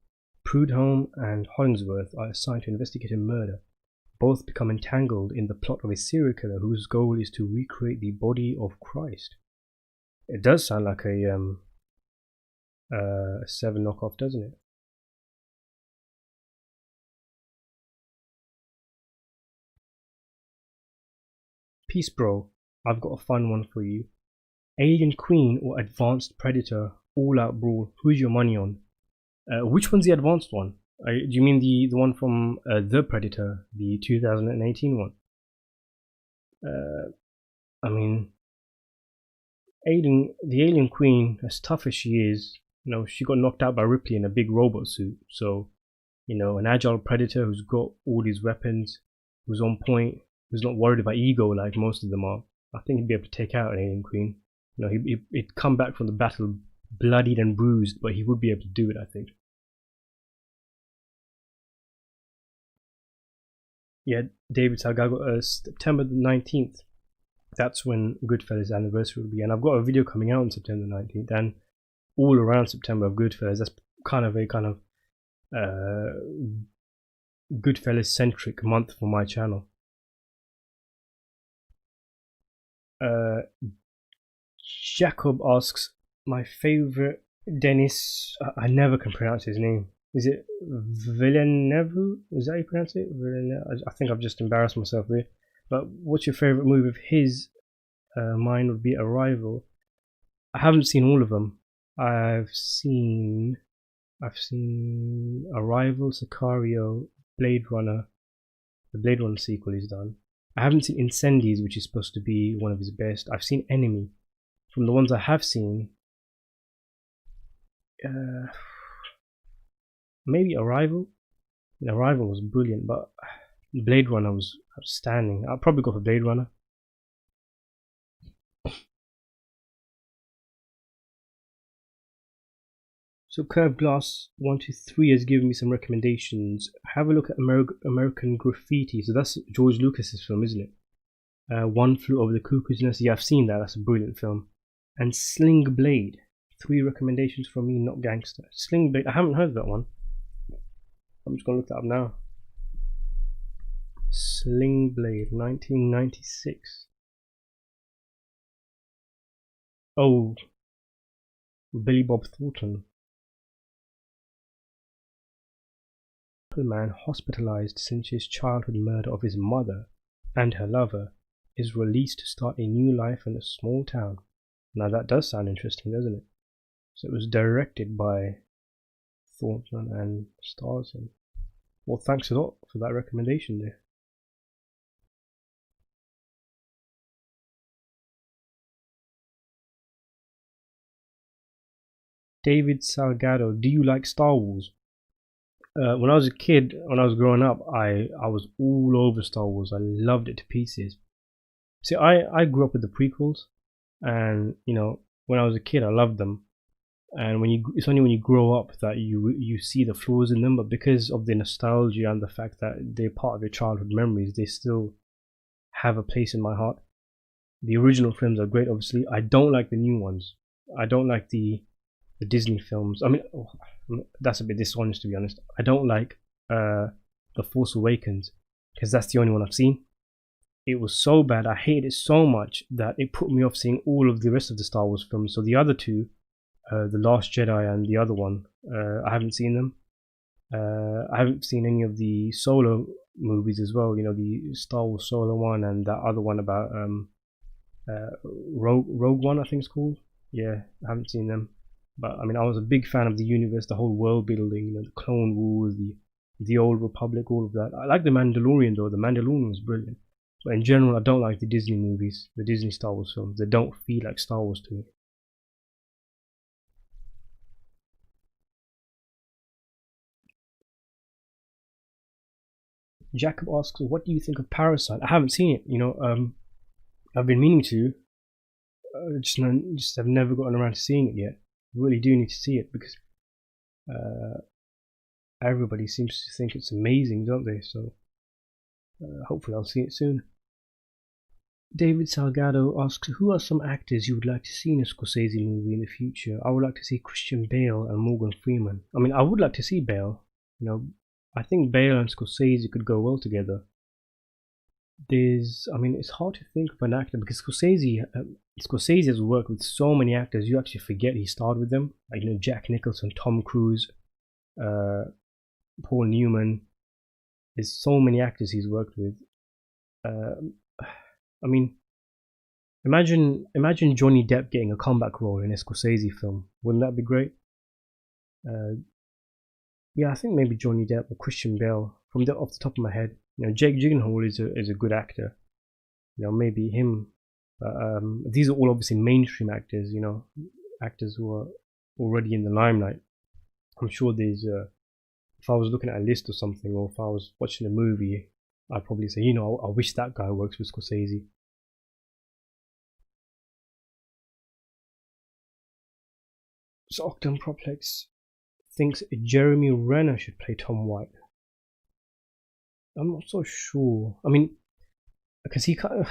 Prudhomme and Hollingsworth are assigned to investigate a murder. Both become entangled in the plot of a serial killer whose goal is to recreate the body of Christ. It does sound like a Seven knockoff, doesn't it? Peace, bro. I've got a fun one for you. Alien Queen or Advanced Predator All Out Brawl. Who's your money on? Which one's the advanced one? Do you mean the one from The Predator, the 2018 one? I mean, the Alien Queen, as tough as she is, she got knocked out by Ripley in a big robot suit. So, an agile predator who's got all these weapons, who's on point, who's not worried about ego like most of them are. I think he'd be able to take out an Alien Queen. He'd come back from the battle bloodied and bruised, but he would be able to do it, I think. Yeah, David Salgado, September the 19th. That's when Goodfellas anniversary will be, and I've got a video coming out on September 19th, and all around September of Goodfellas. That's kind of Goodfellas centric month for my channel. Jacob asks, my favorite Dennis, I never can pronounce his name. Is it Villeneuve? Is that how you pronounce it? Villeneuve? I think I've just embarrassed myself there. But what's your favorite movie of his? Mine would be Arrival. I haven't seen all of them. I've seen Arrival, Sicario, Blade Runner. The Blade Runner sequel is done. I haven't seen Incendies, which is supposed to be one of his best. I've seen Enemy. From the ones I have seen, maybe Arrival. Arrival was brilliant, but Blade Runner was outstanding. I'll probably go for Blade Runner. So Curved Glass 123 has given me some recommendations. Have a look at American Graffiti. So that's George Lucas's film, isn't it? One Flew Over the Cuckoo's Nest. Yeah, I've seen that. That's a brilliant film. And Sling Blade. 3 recommendations from me, not gangster. Sling Blade. I haven't heard of that one. I'm just gonna look that up now. Sling Blade, 1996. Oh, Billy Bob Thornton. A man hospitalized since his childhood murder of his mother and her lover is released to start a new life in a small town. Now that does sound interesting, doesn't it? So it was directed by Thornton and stars him. Well, thanks a lot for that recommendation there. David Salgado, do you like Star Wars? When I was a kid, when I was growing up, I was all over Star Wars. I loved it to pieces. See, I grew up with the prequels, and when I was a kid, I loved them. And it's only when you grow up that you see the flaws in them. But because of the nostalgia and the fact that they're part of your childhood memories, they still have a place in my heart. The original films are great, obviously. I don't like the new ones. I don't like the Disney films. I mean, that's a bit dishonest, to be honest. I don't like The Force Awakens because that's the only one I've seen. It was so bad. I hated it so much that it put me off seeing all of the rest of the Star Wars films. So the other two, The Last Jedi and the other one, I haven't seen them. I haven't seen any of the solo movies as well. The Star Wars Solo one and that other one about Rogue One, I think it's called. Yeah, I haven't seen them. But I mean, I was a big fan of the universe, the whole world building, the Clone Wars, the Old Republic, all of that. I like the Mandalorian though. The Mandalorian was brilliant. But in general, I don't like the Disney movies, the Disney Star Wars films. They don't feel like Star Wars to me. Jacob asks, "What do you think of Parasite?" I haven't seen it. I've been meaning to. Just I've never gotten around to seeing it yet. I really do need to see it because everybody seems to think it's amazing, don't they? So hopefully I'll see it soon. David Salgado asks, "Who are some actors you would like to see in a Scorsese movie in the future?" I would like to see Christian Bale and Morgan Freeman. I mean, I would like to see Bale. I think Bale and Scorsese could go well together. It's hard to think of an actor because Scorsese has worked with so many actors. You actually forget he starred with them. Like, Jack Nicholson, Tom Cruise, Paul Newman. There's so many actors he's worked with. Imagine Johnny Depp getting a comeback role in a Scorsese film. Wouldn't that be great? I think maybe Johnny Depp or Christian Bale off the top of my head. Jake Gyllenhaal is a good actor. Maybe him. These are all obviously mainstream actors. Actors who are already in the limelight. I'm sure there's. If I was looking at a list or something, or if I was watching a movie, I'd probably say, I wish that guy works with Scorsese. So Octon Proplex thinks Jeremy Renner should play Tom White. I'm not so sure. Because he kind of,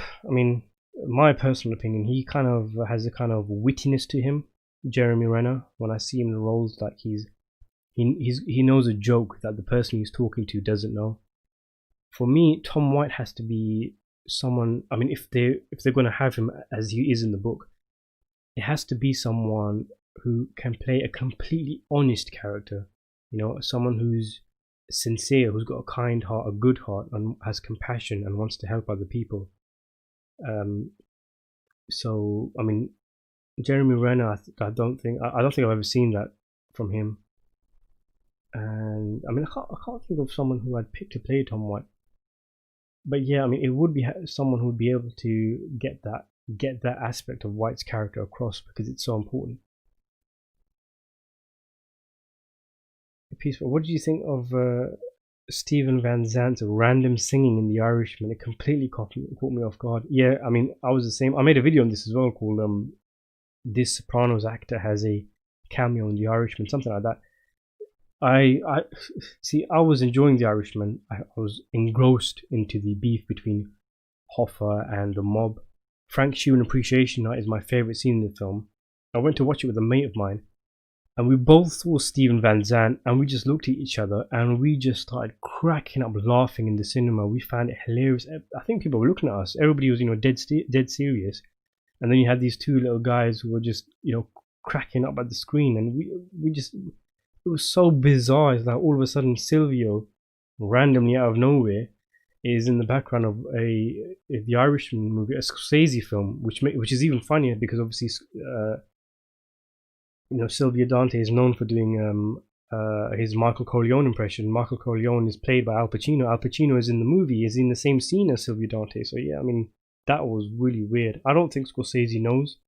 my personal opinion, he kind of has a kind of wittiness to him, Jeremy Renner. When I see him in roles, like he knows a joke that the person he's talking to doesn't know. For me, Tom White has to be someone. If they're going to have him as he is in the book, it has to be someone who can play a completely honest character. Someone who's sincere, who's got a kind heart, a good heart, and has compassion and wants to help other people. Jeremy Renner, I don't think I've ever seen that from him. And I can't think of someone who I'd pick to play Tom White. But yeah, it would be someone who would be able to get that aspect of White's character across because it's so important. What do you think of Steven Van Zant's random singing in The Irishman? It completely caught me off guard. Yeah, I was the same. I made a video on this as well called "This Sopranos actor has a cameo in The Irishman," something like that. I was enjoying The Irishman. I was engrossed into the beef between Hoffa and the mob. Frank Sheeran Appreciation Night is my favourite scene in the film. I went to watch it with a mate of mine, and we both saw Steven Van Zandt, and we just looked at each other, and we just started cracking up laughing in the cinema. We found it hilarious. I think people were looking at us. Everybody was, dead serious. And then you had these two little guys who were just, cracking up at the screen, and we just, it was so bizarre. It's like all of a sudden Silvio, randomly out of nowhere, is in the background of the Irishman movie, a Scorsese film, which is even funnier because obviously, Silvio Dante is known for doing his Michael Corleone impression. Michael Corleone is played by Al Pacino. Al Pacino is in the movie, is in the same scene as Silvio Dante. So yeah, that was really weird. I don't think Scorsese knows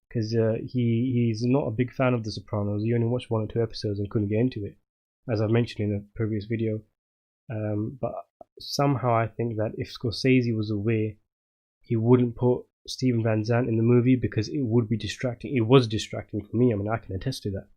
because he's not a big fan of The Sopranos. He only watched 1 or 2 episodes and couldn't get into it, as I've mentioned in a previous video. But somehow I think that if Scorsese was aware, he wouldn't put Steven Van Zandt in the movie because it would be distracting. It was distracting for me. I can attest to that.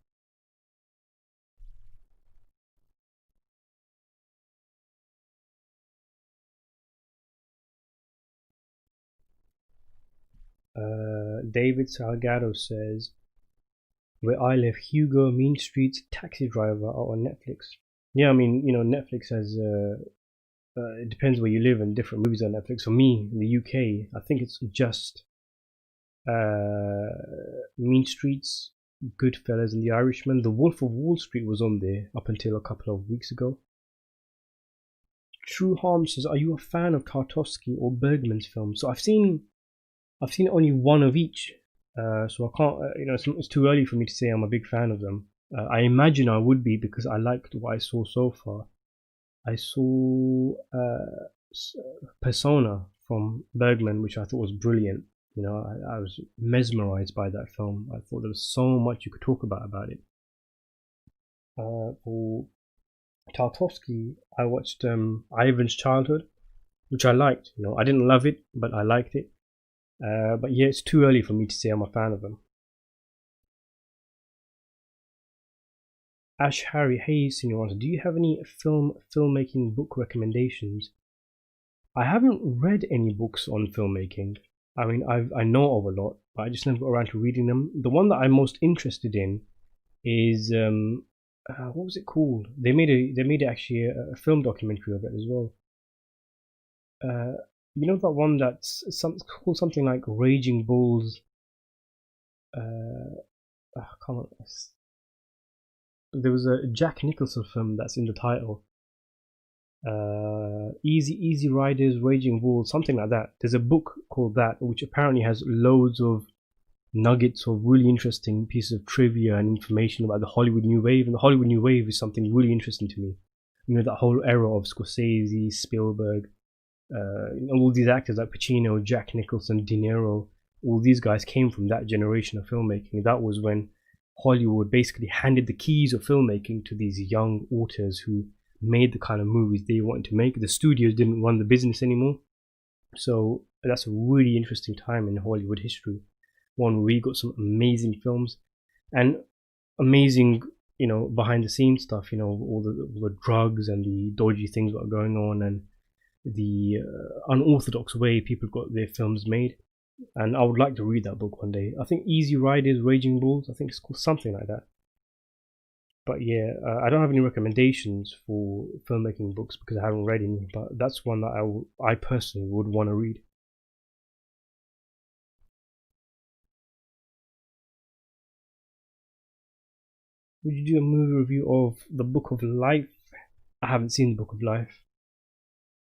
David Salgado says, "Where I live, Hugo, Mean Streets, Taxi Driver are on Netflix." Yeah, Netflix has. It depends where you live, and different movies on Netflix. For me, in the UK, I think it's just Mean Streets, Goodfellas, and The Irishman. The Wolf of Wall Street was on there up until a couple of weeks ago. True Harm says, "Are you a fan of Tarkovsky or Bergman's films?" So I've seen only one of each, so I can't. It's too early for me to say I'm a big fan of them. I imagine I would be because I liked what I saw so far. I saw Persona from Bergman, which I thought was brilliant. I was mesmerized by that film. I thought there was so much you could talk about it. For Tarkovsky, I watched Ivan's Childhood, which I liked. I didn't love it, but I liked it. But yeah, it's too early for me to say I'm a fan of him. Ash Harry, hey Senior, do you have any filmmaking book recommendations? I haven't read any books on filmmaking. I mean, I know of a lot, but I just never got around to reading them. The one that I'm most interested in is what was it called? They made actually a film documentary of it as well. That one that's called something like Raging Bulls. Come on, there was a Jack Nicholson film that's in the title. Easy Riders, Raging Bulls, something like that. There's a book called that, which apparently has loads of nuggets of really interesting pieces of trivia and information about the Hollywood New Wave. And the Hollywood New Wave is something really interesting to me. That whole era of Scorsese, Spielberg, all these actors like Pacino, Jack Nicholson, De Niro, all these guys came from that generation of filmmaking. That was when Hollywood basically handed the keys of filmmaking to these young authors who made the kind of movies they wanted to make. The studios didn't run the business anymore. So that's a really interesting time in Hollywood history. One where we got some amazing films and amazing, behind the scenes stuff, all the drugs and the dodgy things that are going on and the unorthodox way people got their films made. And I would like to read that book one day. I think Easy Riders, Raging Bulls, I think it's called something like that. But yeah, I don't have any recommendations for filmmaking books because I haven't read any, but that's one that I personally would want to read. Would you do a movie review of The Book of Life? I haven't seen The Book of Life.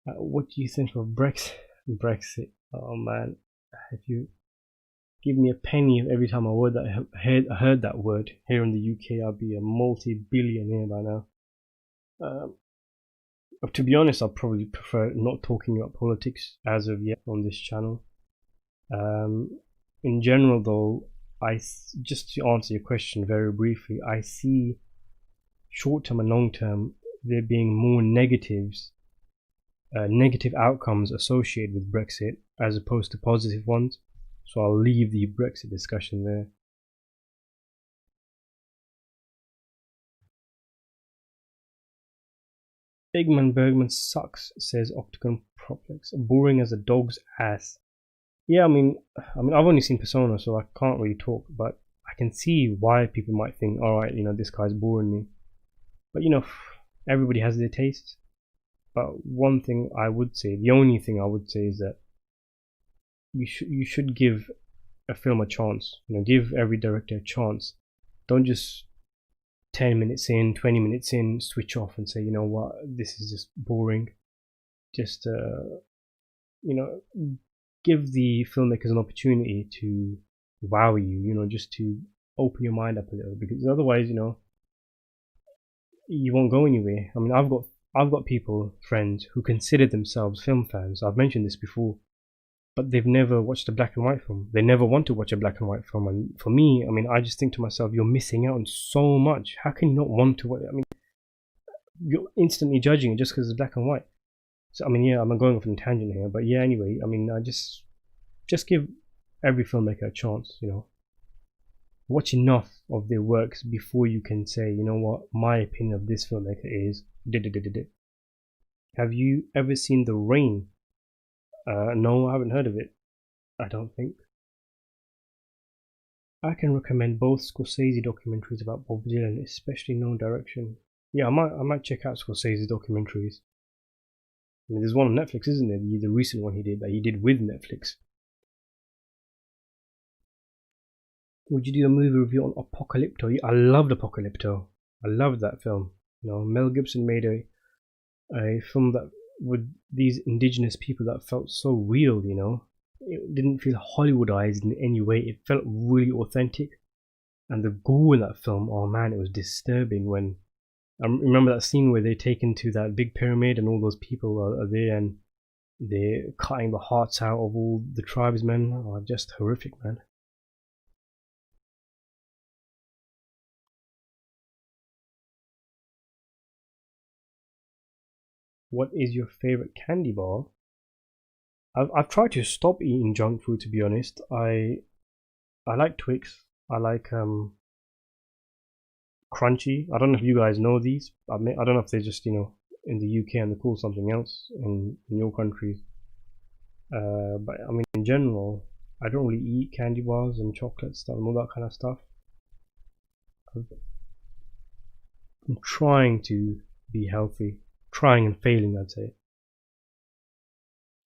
What do you think of Brexit? Oh man, if you give me a penny every time I heard that word here in the UK, I'd be a multi-billionaire by now. To be honest, I'd probably prefer not talking about politics as of yet on this channel. In general, though, just to answer your question very briefly, I see short-term and long-term there being more negative outcomes associated with Brexit as opposed to positive ones. So I'll leave the Brexit discussion there. Bergman sucks, says Octagon Proplex. Boring as a dog's ass. Yeah, I mean, I've only seen Persona, so I can't really talk, but I can see why people might think, alright, this guy's boring me. But everybody has their tastes. But one thing I would say, the only thing I would say is that you should give a film a chance. Give every director a chance. Don't just 10 minutes in, 20 minutes in, switch off and say, you know what, this is just boring. Just give the filmmakers an opportunity to wow you, just to open your mind up a little, because otherwise, you won't go anywhere. I mean, I've got friends who consider themselves film fans. I've mentioned this before, but they've never watched a black and white film. They never want to watch a black and white film. And for me, I mean, I just think to myself, you're missing out on so much. How can you not want to watch it? I mean, you're instantly judging it just because it's black and white. So, I mean, yeah, I'm going off on a tangent here, but yeah, anyway, I mean, I just give every filmmaker a chance, Watch enough of their works before you can say, you know what, my opinion of this filmmaker is. Have you ever seen The Rain? No, I haven't heard of it. I don't think. I can recommend both Scorsese documentaries about Bob Dylan, especially No Direction. Yeah, I might check out Scorsese documentaries. I mean, there's one on Netflix, isn't there? The recent one that he did with Netflix. Would you do a movie review on Apocalypto? I loved Apocalypto. I loved that film. Mel Gibson made a film that with these indigenous people that felt so real. It didn't feel Hollywoodized in any way. It felt really authentic. And the gore in that film, oh man, it was disturbing. When I remember that scene where they're taken to that big pyramid and all those people are there and they're cutting the hearts out of all the tribesmen. Oh, just horrific, man. What is your favorite candy bar? I've tried to stop eating junk food, to be honest. I like Twix. I like Crunchy. I don't know if you guys know these. I don't know if they're just in the UK and they call something else in your countries. But I mean, in general, I don't really eat candy bars and chocolate stuff and all that kind of stuff. I'm trying to be healthy, trying and failing, I'd say.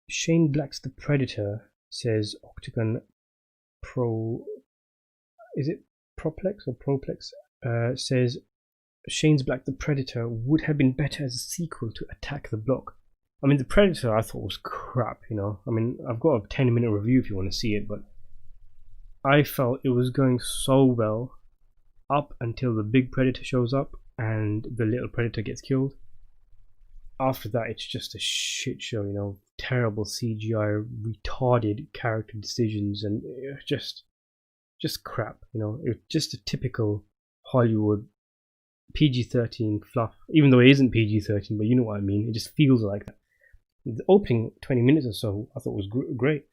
Shane Black's The Predator says Octagon Pro. Is it Proplex or Proplex? Says Shane's Black The Predator would have been better as a sequel to Attack the Block. I mean, The Predator I thought was crap, I mean, I've got a 10-minute review if you want to see it, but I felt it was going so well up until the big predator shows up and the little predator gets killed. After that, it's just a shit show, terrible CGI, retarded character decisions, and just crap, It's just a typical Hollywood PG-13 fluff, even though it isn't PG-13, but you know what I mean. It just feels like that. The opening 20 minutes or so I thought was great.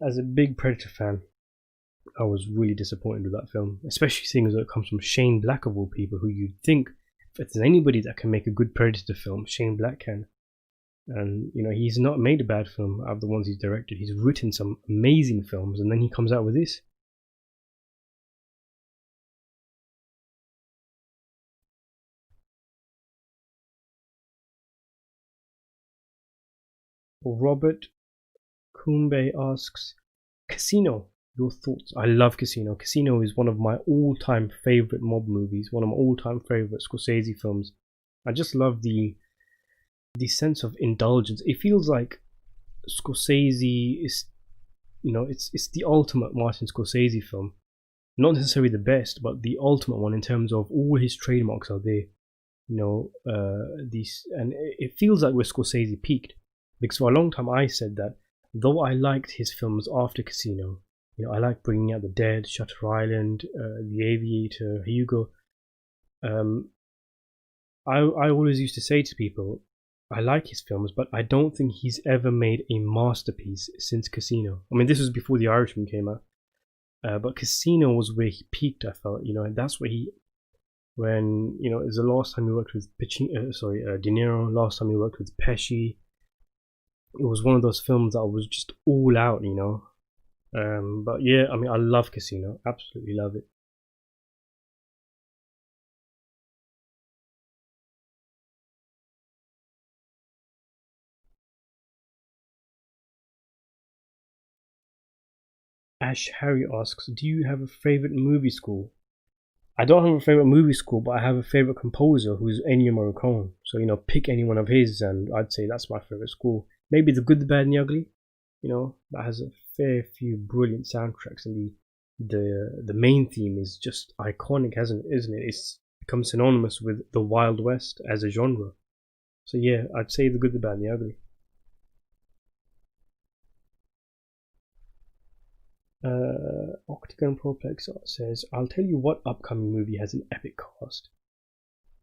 As a big Predator fan, I was really disappointed with that film, especially seeing as it comes from Shane Black of all people, who you'd think if there's anybody that can make a good Predator film, Shane Black can. And he's not made a bad film out of the ones he's directed. He's written some amazing films, and then he comes out with this. Robert Kumbe asks, Casino, your thoughts? I love Casino. Casino is one of my all-time favorite mob movies, one of my all-time favorite Scorsese films. I just love the sense of indulgence. It feels like Scorsese is, it's the ultimate Martin Scorsese film. Not necessarily the best, but the ultimate one in terms of all his trademarks are there. These, and it feels like where Scorsese peaked. Because for a long time I said that though I liked his films after Casino, I like Bringing Out the Dead, Shutter Island, The Aviator, Hugo. I always used to say to people, I like his films, but I don't think he's ever made a masterpiece since Casino. I mean, this was before The Irishman came out, but Casino was where he peaked. I felt, and that's where when it was the last time he worked with De Niro, last time he worked with Pesci. It was one of those films that was just all out, But yeah, I mean, I love Casino. Absolutely love it. Ash Harry asks, do you have a favorite movie score? I don't have a favorite movie score, but I have a favorite composer who's Ennio Morricone. So, pick any one of his and I'd say that's my favorite score. Maybe The Good, the Bad and the Ugly, that has a fair few brilliant soundtracks, and the main theme is just iconic, isn't it? It's become synonymous with the Wild West as a genre. So yeah, I'd say The Good, the Bad and the Ugly. Octagon Proplex says, I'll tell you what upcoming movie has an epic cast.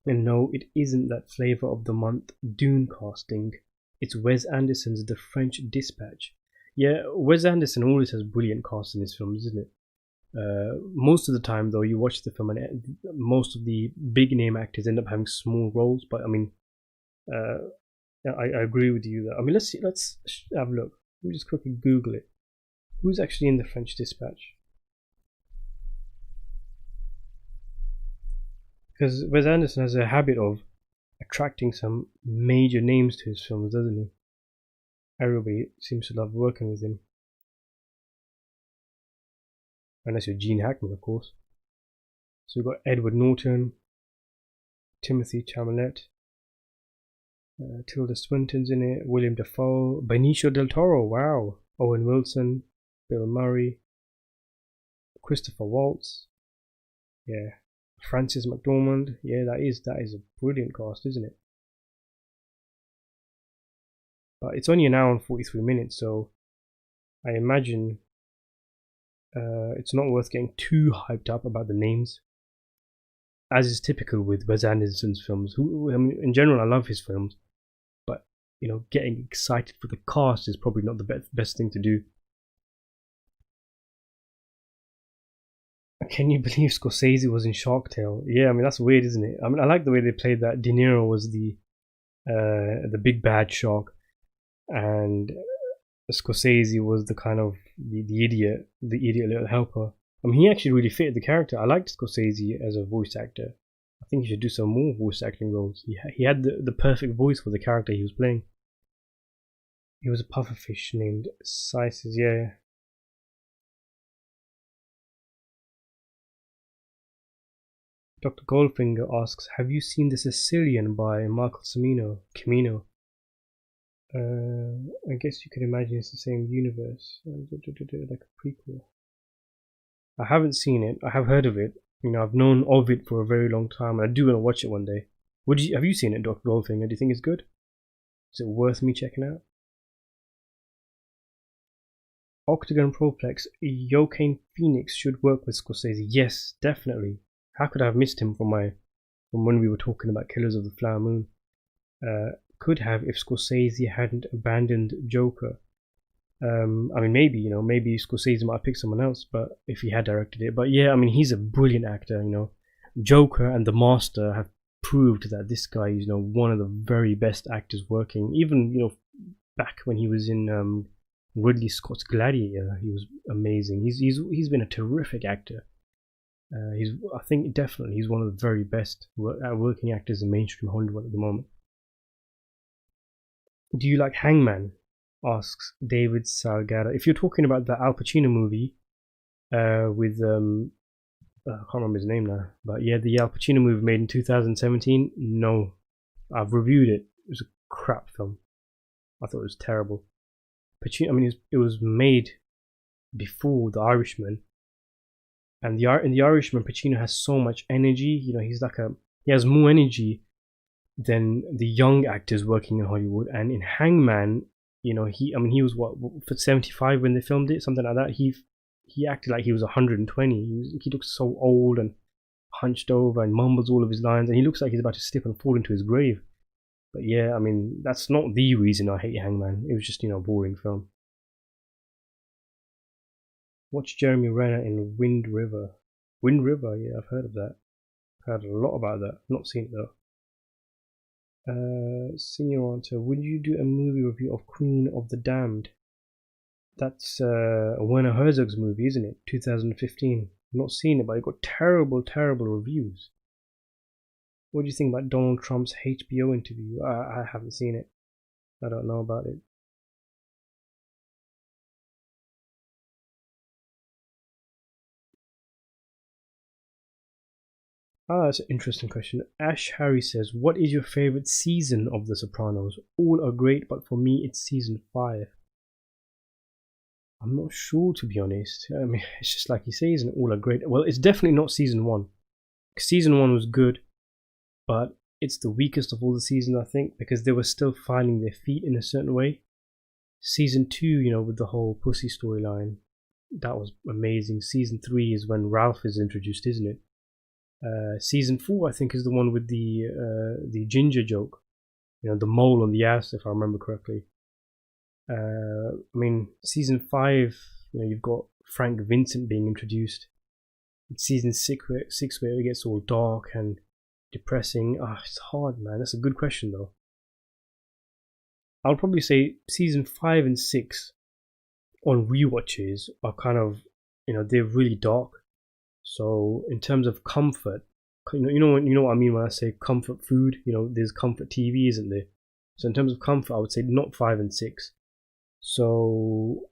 And no, it isn't that flavor of the month Dune casting. It's Wes Anderson's The French Dispatch. Yeah, Wes Anderson always has brilliant casts in his films, isn't it? Most of the time, though, you watch the film and most of the big name actors end up having small roles. But I mean, I agree with you that. I mean, let's have a look. Let me just quickly Google it. Who's actually in The French Dispatch? Because Wes Anderson has a habit of attracting some major names to his films, doesn't he? Everybody seems to love working with him. Unless you're Gene Hackman, of course. So we've got Edward Norton, Timothy Chalamet, Tilda Swinton's in it, William Dafoe, Benicio del Toro, wow, Owen Wilson, Bill Murray, Christopher Waltz, yeah, Frances McDormand, yeah, that is a brilliant cast, isn't it? But it's only an hour and 43 minutes, so I imagine it's not worth getting too hyped up about the names, as is typical with Wes Anderson's films. I mean, in general, I love his films, getting excited for the cast is probably not the best thing to do. Can you believe Scorsese was in Shark Tale? Yeah, I mean that's weird, isn't it? I mean I like the way they played that. De Niro was the big bad shark, and Scorsese was the kind of the idiot little helper. I mean he actually really fitted the character. I liked Scorsese as a voice actor. I think he should do some more voice acting roles. He had the perfect voice for the character he was playing. He was a pufferfish named Sises, yeah. Dr. Goldfinger asks, have you seen The Sicilian by Michael Cimino? I guess you could imagine it's the same universe, like a prequel. I haven't seen it. I have heard of it. I've known of it for a very long time. I do want to watch it one day. Have you seen it, Dr. Goldfinger? Do you think it's good? Is it worth me checking out? Octagon Proplex, Joaquin Phoenix should work with Scorsese. Yes, definitely. How could I have missed him from when we were talking about Killers of the Flower Moon? Could have if Scorsese hadn't abandoned Joker. I mean, maybe Scorsese might have picked someone else, but if he had directed it. But yeah, I mean, he's a brilliant actor. Joker and The Master have proved that this guy is one of the very best actors working. Even back when he was in Ridley Scott's Gladiator, he was amazing. He's been a terrific actor. I think definitely he's one of the very best working actors in mainstream Hollywood at the moment. Do you like Hangman? Asks David Salgado. If you're talking about the Al Pacino movie with I can't remember his name now, but yeah, the Al Pacino movie made in 2017. No, I've reviewed it. It was a crap film. I thought it was terrible. Pacino. I mean, it was made before The Irishman. And in The Irishman, Pacino has so much energy. He has more energy than the young actors working in Hollywood. And in Hangman, he was for 75 when they filmed it, something like that. He acted like he was 120. He looks so old and hunched over and mumbles all of his lines, and he looks like he's about to slip and fall into his grave. But yeah, I mean that's not the reason I hate Hangman. It was just a boring film. Watch Jeremy Renner in Wind River. Wind River, yeah, I've heard of that. Heard a lot about that. Not seen it though. Senior answer. Would you do a movie review of Queen of the Damned? That's Werner Herzog's movie, isn't it? 2015. I've not seen it, but it got terrible reviews. What do you think about Donald Trump's HBO interview? I haven't seen it. I don't know about it. That's an interesting question. Ash Harry says, what is your favorite season of The Sopranos? All are great, but for me it's season 5. I'm not sure, to be honest. I mean, it's just like he says, and all are great. Well, it's definitely not season 1. Season 1 was good, but it's the weakest of all the seasons, I think, because they were still finding their feet in a certain way. Season 2, with the whole pussy storyline, that was amazing. Season 3 is when Ralph is introduced, isn't it? Season 4, I think, is the one with the ginger joke. The mole on the ass, if I remember correctly. I mean, season 5, you've got Frank Vincent being introduced. It's season 6 where it gets all dark and depressing. It's hard, man. That's a good question, though. I'll probably say season 5 and 6 on rewatches are kind of, they're really dark. So in terms of comfort, you know what I mean when I say comfort food. There's comfort TV, isn't there? So in terms of comfort, I would say not 5 and 6. So,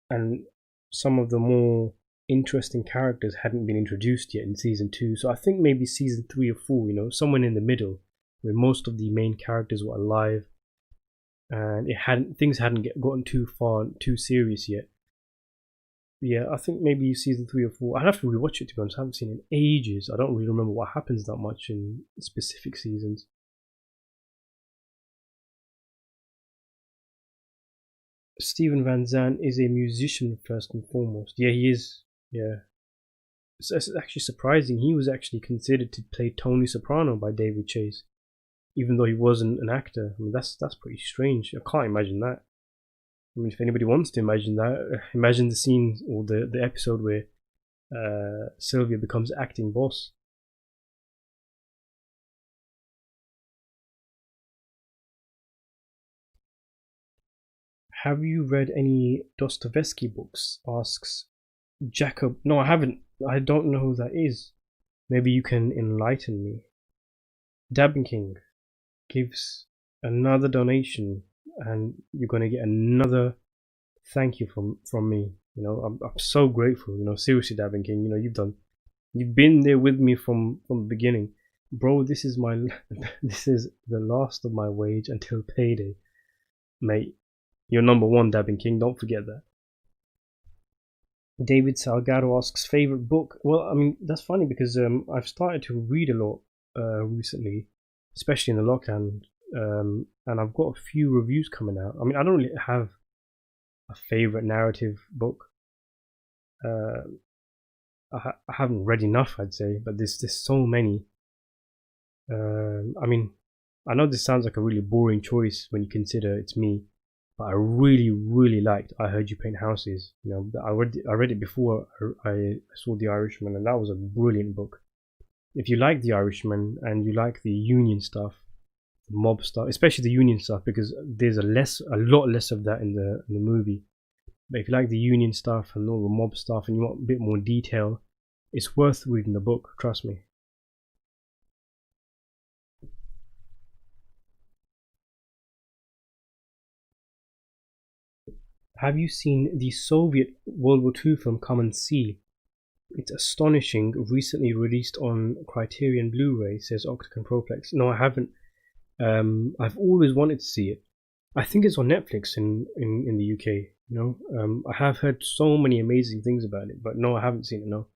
and some of the more interesting characters hadn't been introduced yet in season 2. So I think maybe season 3 or 4, somewhere in the middle, where most of the main characters were alive, and things hadn't gotten too far, too serious yet. Yeah, I think maybe season 3 or 4. I'd have to rewatch it, to be honest. I haven't seen it in ages. I don't really remember what happens that much in specific seasons. Steven Van Zandt is a musician first and foremost. Yeah, he is. Yeah. It's actually surprising. He was actually considered to play Tony Soprano by David Chase. even though he wasn't an actor. I mean, that's pretty strange. I can't imagine that. I mean, if anybody wants to imagine that, imagine the scene or the episode where Sylvia becomes acting boss. Have you read any Dostoevsky books? Asks Jacob. No, I haven't. I don't know who that is. Maybe you can enlighten me. Dabbing King gives another donation, and you're gonna get another thank you from me. You know, I'm so grateful. You know, seriously, Dabbing King. You know, you've been there with me from the beginning, bro. This is this is the last of my wage until payday, mate. You're number one, Dabbing King. Don't forget that. David Salgado asks favorite book. Well, I mean that's funny because I've started to read a lot recently, especially in the lockdown, and I've got a few reviews coming out. I mean, I don't really have a favorite narrative book. I haven't read enough, I'd say, but there's so many. I mean, I know this sounds like a really boring choice when you consider it's me, but I really liked I Heard You Paint Houses. You know, I read it before I saw The Irishman, and that was a brilliant book. If you like The Irishman and you like the union stuff, the mob stuff, especially the union stuff, because there's a lot less of that in the movie. But if you like the union stuff and all the mob stuff and you want a bit more detail, it's worth reading the book, trust me. Have you seen the Soviet World War II film Come and See? It's astonishing, recently released on Criterion Blu-ray, says Octagon Proplex. No, I haven't. I've always wanted to see it. I think it's on Netflix in the UK, you know. I have heard so many amazing things about it, but no, I haven't seen it, no.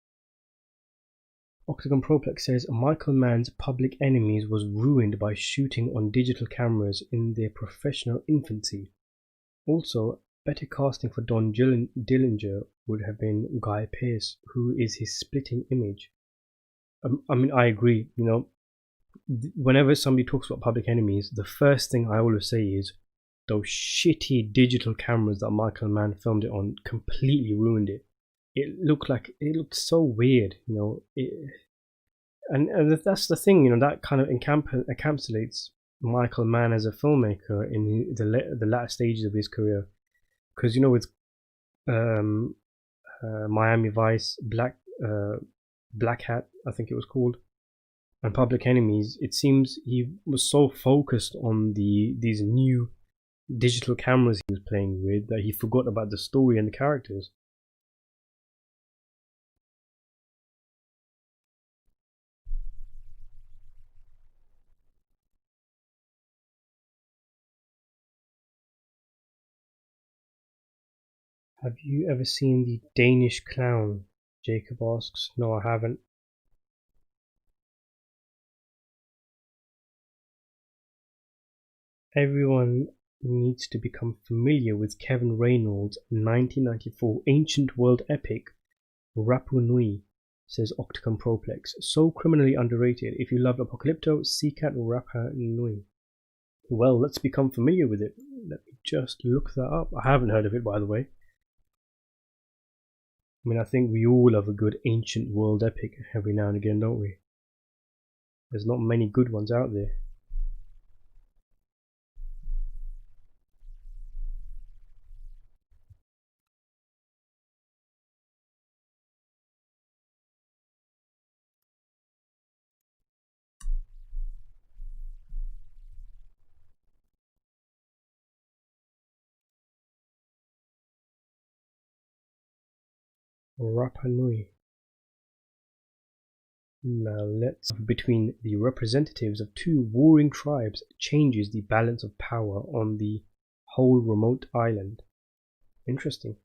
Octagon Proplex says Michael Mann's Public Enemies was ruined by shooting on digital cameras in their professional infancy. Also, better casting for Don Dillinger would have been Guy Pearce, who is his splitting image. I mean, I agree. You know, whenever somebody talks about Public Enemies, the first thing I always say is those shitty digital cameras that Michael Mann filmed it on completely ruined it. It looked so weird, you know. And that's the thing, you know, that kind of encapsulates Michael Mann as a filmmaker in the latter stages of his career. Because, you know, with Miami Vice, Black Hat, I think it was called, and Public Enemies, it seems he was so focused on these new digital cameras he was playing with that he forgot about the story and the characters. Have you ever seen The Danish Clown? Jacob asks. No, I haven't. Everyone needs to become familiar with Kevin Reynolds' 1994 ancient world epic, Rapu Nui, says Octagon Proplex. So criminally underrated. If you love Apocalypto, seek out Rapa Nui. Well, let's become familiar with it. Let me just look that up. I haven't heard of it, by the way. I mean, I think we all love a good ancient world epic every now and again, don't we? There's not many good ones out there. Rapa Nui. Now let's between the representatives of two warring tribes changes the balance of power on the whole remote island. Interesting.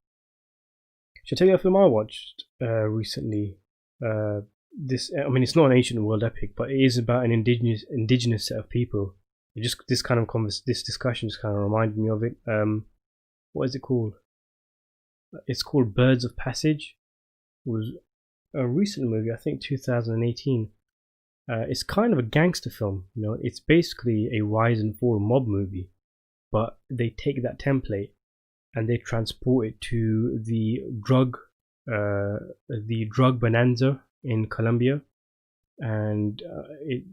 Should I tell you a film I watched recently? I mean, it's not an ancient world epic, but it is about an indigenous set of people. This kind of this discussion just kind of reminded me of it. What is it called? It's called Birds of Passage. It was a recent movie, I think 2018. It's kind of a gangster film. It's basically a rise and fall mob movie, but they take that template and they transport it to the drug bonanza in Colombia, and it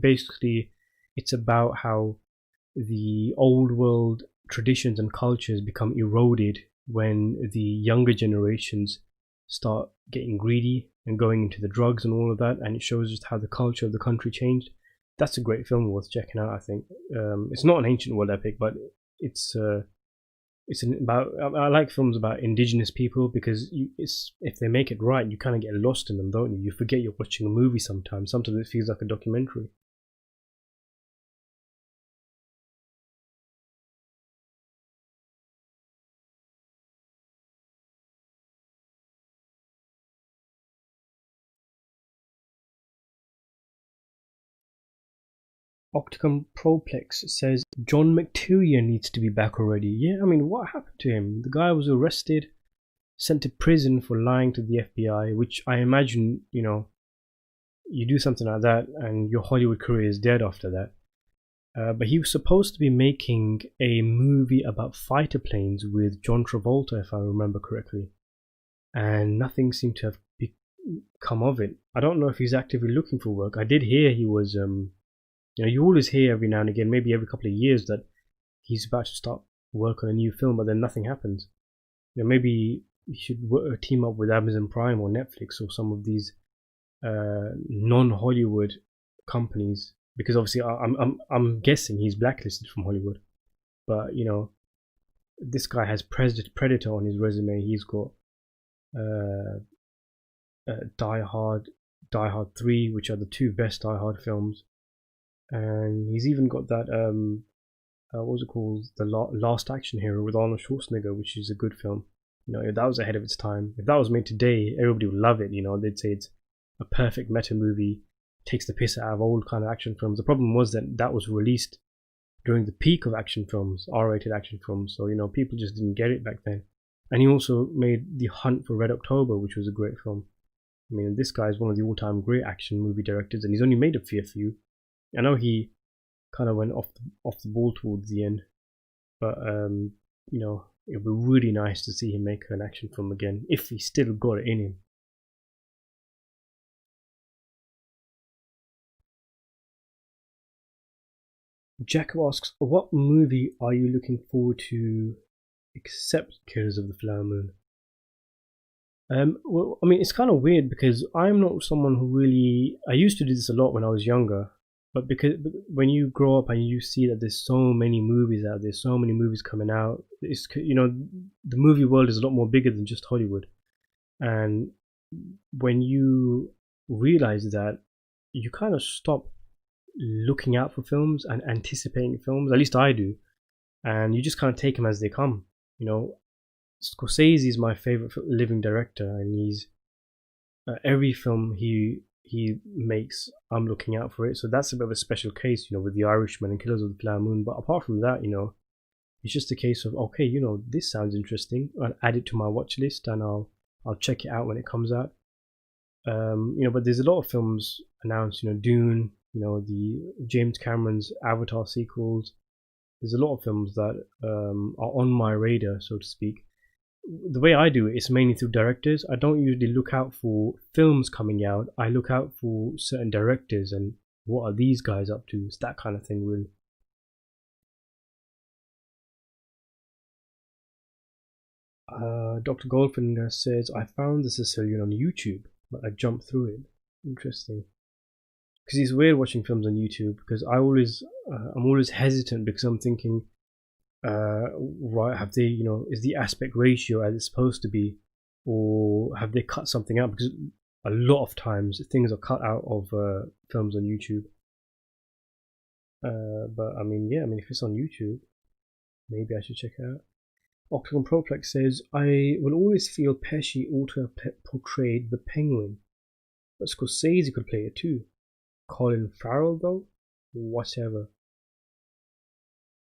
basically it's about how the old world traditions and cultures become eroded when the younger generations start getting greedy and going into the drugs and all of that, and it shows just how the culture of the country changed. That's a great film worth checking out, I think. It's not an ancient world epic, but it's about. I like films about indigenous people because if they make it right, you kind of get lost in them, don't you? You forget you're watching a movie sometimes. Sometimes it feels like a documentary. Octagon Proplex says John McTiernan needs to be back already. Yeah, I mean, what happened to him? The guy was arrested, sent to prison for lying to the FBI, which I imagine, you do something like that and your Hollywood career is dead after that. But he was supposed to be making a movie about fighter planes with John Travolta, if I remember correctly. And nothing seemed to have come of it. I don't know if he's actively looking for work. I did hear he was, you always hear every now and again, maybe every couple of years, that he's about to start work on a new film, but then nothing happens. Maybe he should team up with Amazon Prime or Netflix or some of these non-Hollywood companies, because obviously I'm guessing he's blacklisted from Hollywood. But this guy has Predator on his resume. He's got Die Hard, Die Hard 3, which are the two best Die Hard films, and he's even got that what was it called, The Last Action Hero with Arnold Schwarzenegger, which is a good film. If that was ahead of its time. If that was made today, everybody would love it. They'd say it's a perfect meta movie, takes the piss out of old kind of action films. The problem was that was released during the peak of action films, R-rated action films, so people just didn't get it back then. And he also made The Hunt for Red October, which was a great film. I mean, this guy is one of the all-time great action movie directors, and he's only made a fair few. I know he kind of went off the ball towards the end, but it would be really nice to see him make an action film again, if he still got it in him. Jack asks, what movie are you looking forward to except Killers of the Flower Moon? Well, I mean, it's kind of weird because I'm not someone who really. I used to do this a lot when I was younger, but when you grow up and you see that there's so many movies out there, so many movies coming out, it's the movie world is a lot more bigger than just Hollywood, and when you realize that, you kind of stop looking out for films and anticipating films. At least I do, and you just kind of take them as they come. Scorsese is my favorite living director, and he's every film he makes, I'm looking out for it. So that's a bit of a special case, with The Irishman and Killers of the Flower Moon. But apart from that, it's just a case of, okay, this sounds interesting. I'll add it to my watch list and I'll check it out when it comes out. But there's a lot of films announced. Dune, the James Cameron's Avatar sequels. There's a lot of films that are on my radar, so to speak. The way I do it is mainly through directors. I don't usually look out for films coming out. I look out for certain directors and what are these guys up to. It's that kind of thing, really. Dr. Goldfinger says, I found the Sicilian on YouTube, but I jumped through it. Interesting. Because it's weird watching films on YouTube, because I'm always hesitant, because I'm thinking, right, have they, is the aspect ratio as it's supposed to be, or have they cut something out? Because a lot of times things are cut out of films on YouTube. But if it's on YouTube, maybe I should check it out. Octagon Proplex says, I will always feel Pesci ought to have portrayed the Penguin, but Scorsese could play it too. Colin Farrell though? Whatever.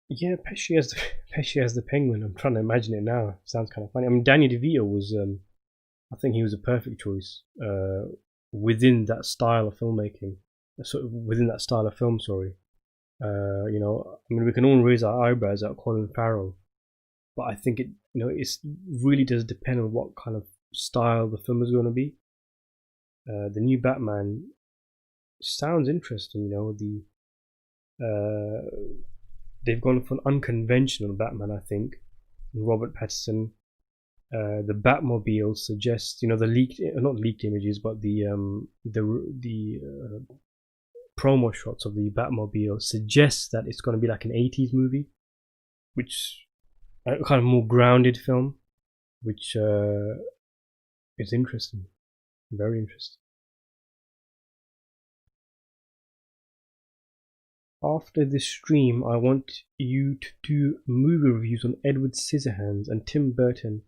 Yeah, Pesci as the Penguin. I'm trying to imagine it now. Sounds kind of funny. I mean, Danny DeVito was, I think he was a perfect choice within that style of filmmaking. sort of within that style of film. Sorry, I mean, we can all raise our eyebrows at Colin Farrell, but I think it's really does depend on what kind of style the film is going to be. The new Batman sounds interesting. They've gone for an unconventional Batman, I think. Robert Pattinson. The Batmobile suggests, the leaked, not leaked images, but the promo shots of the Batmobile suggests that it's going to be like an 80s movie, which kind of more grounded film, which is interesting, very interesting. After this stream, I want you to do movie reviews on Edward Scissorhands and Tim Burton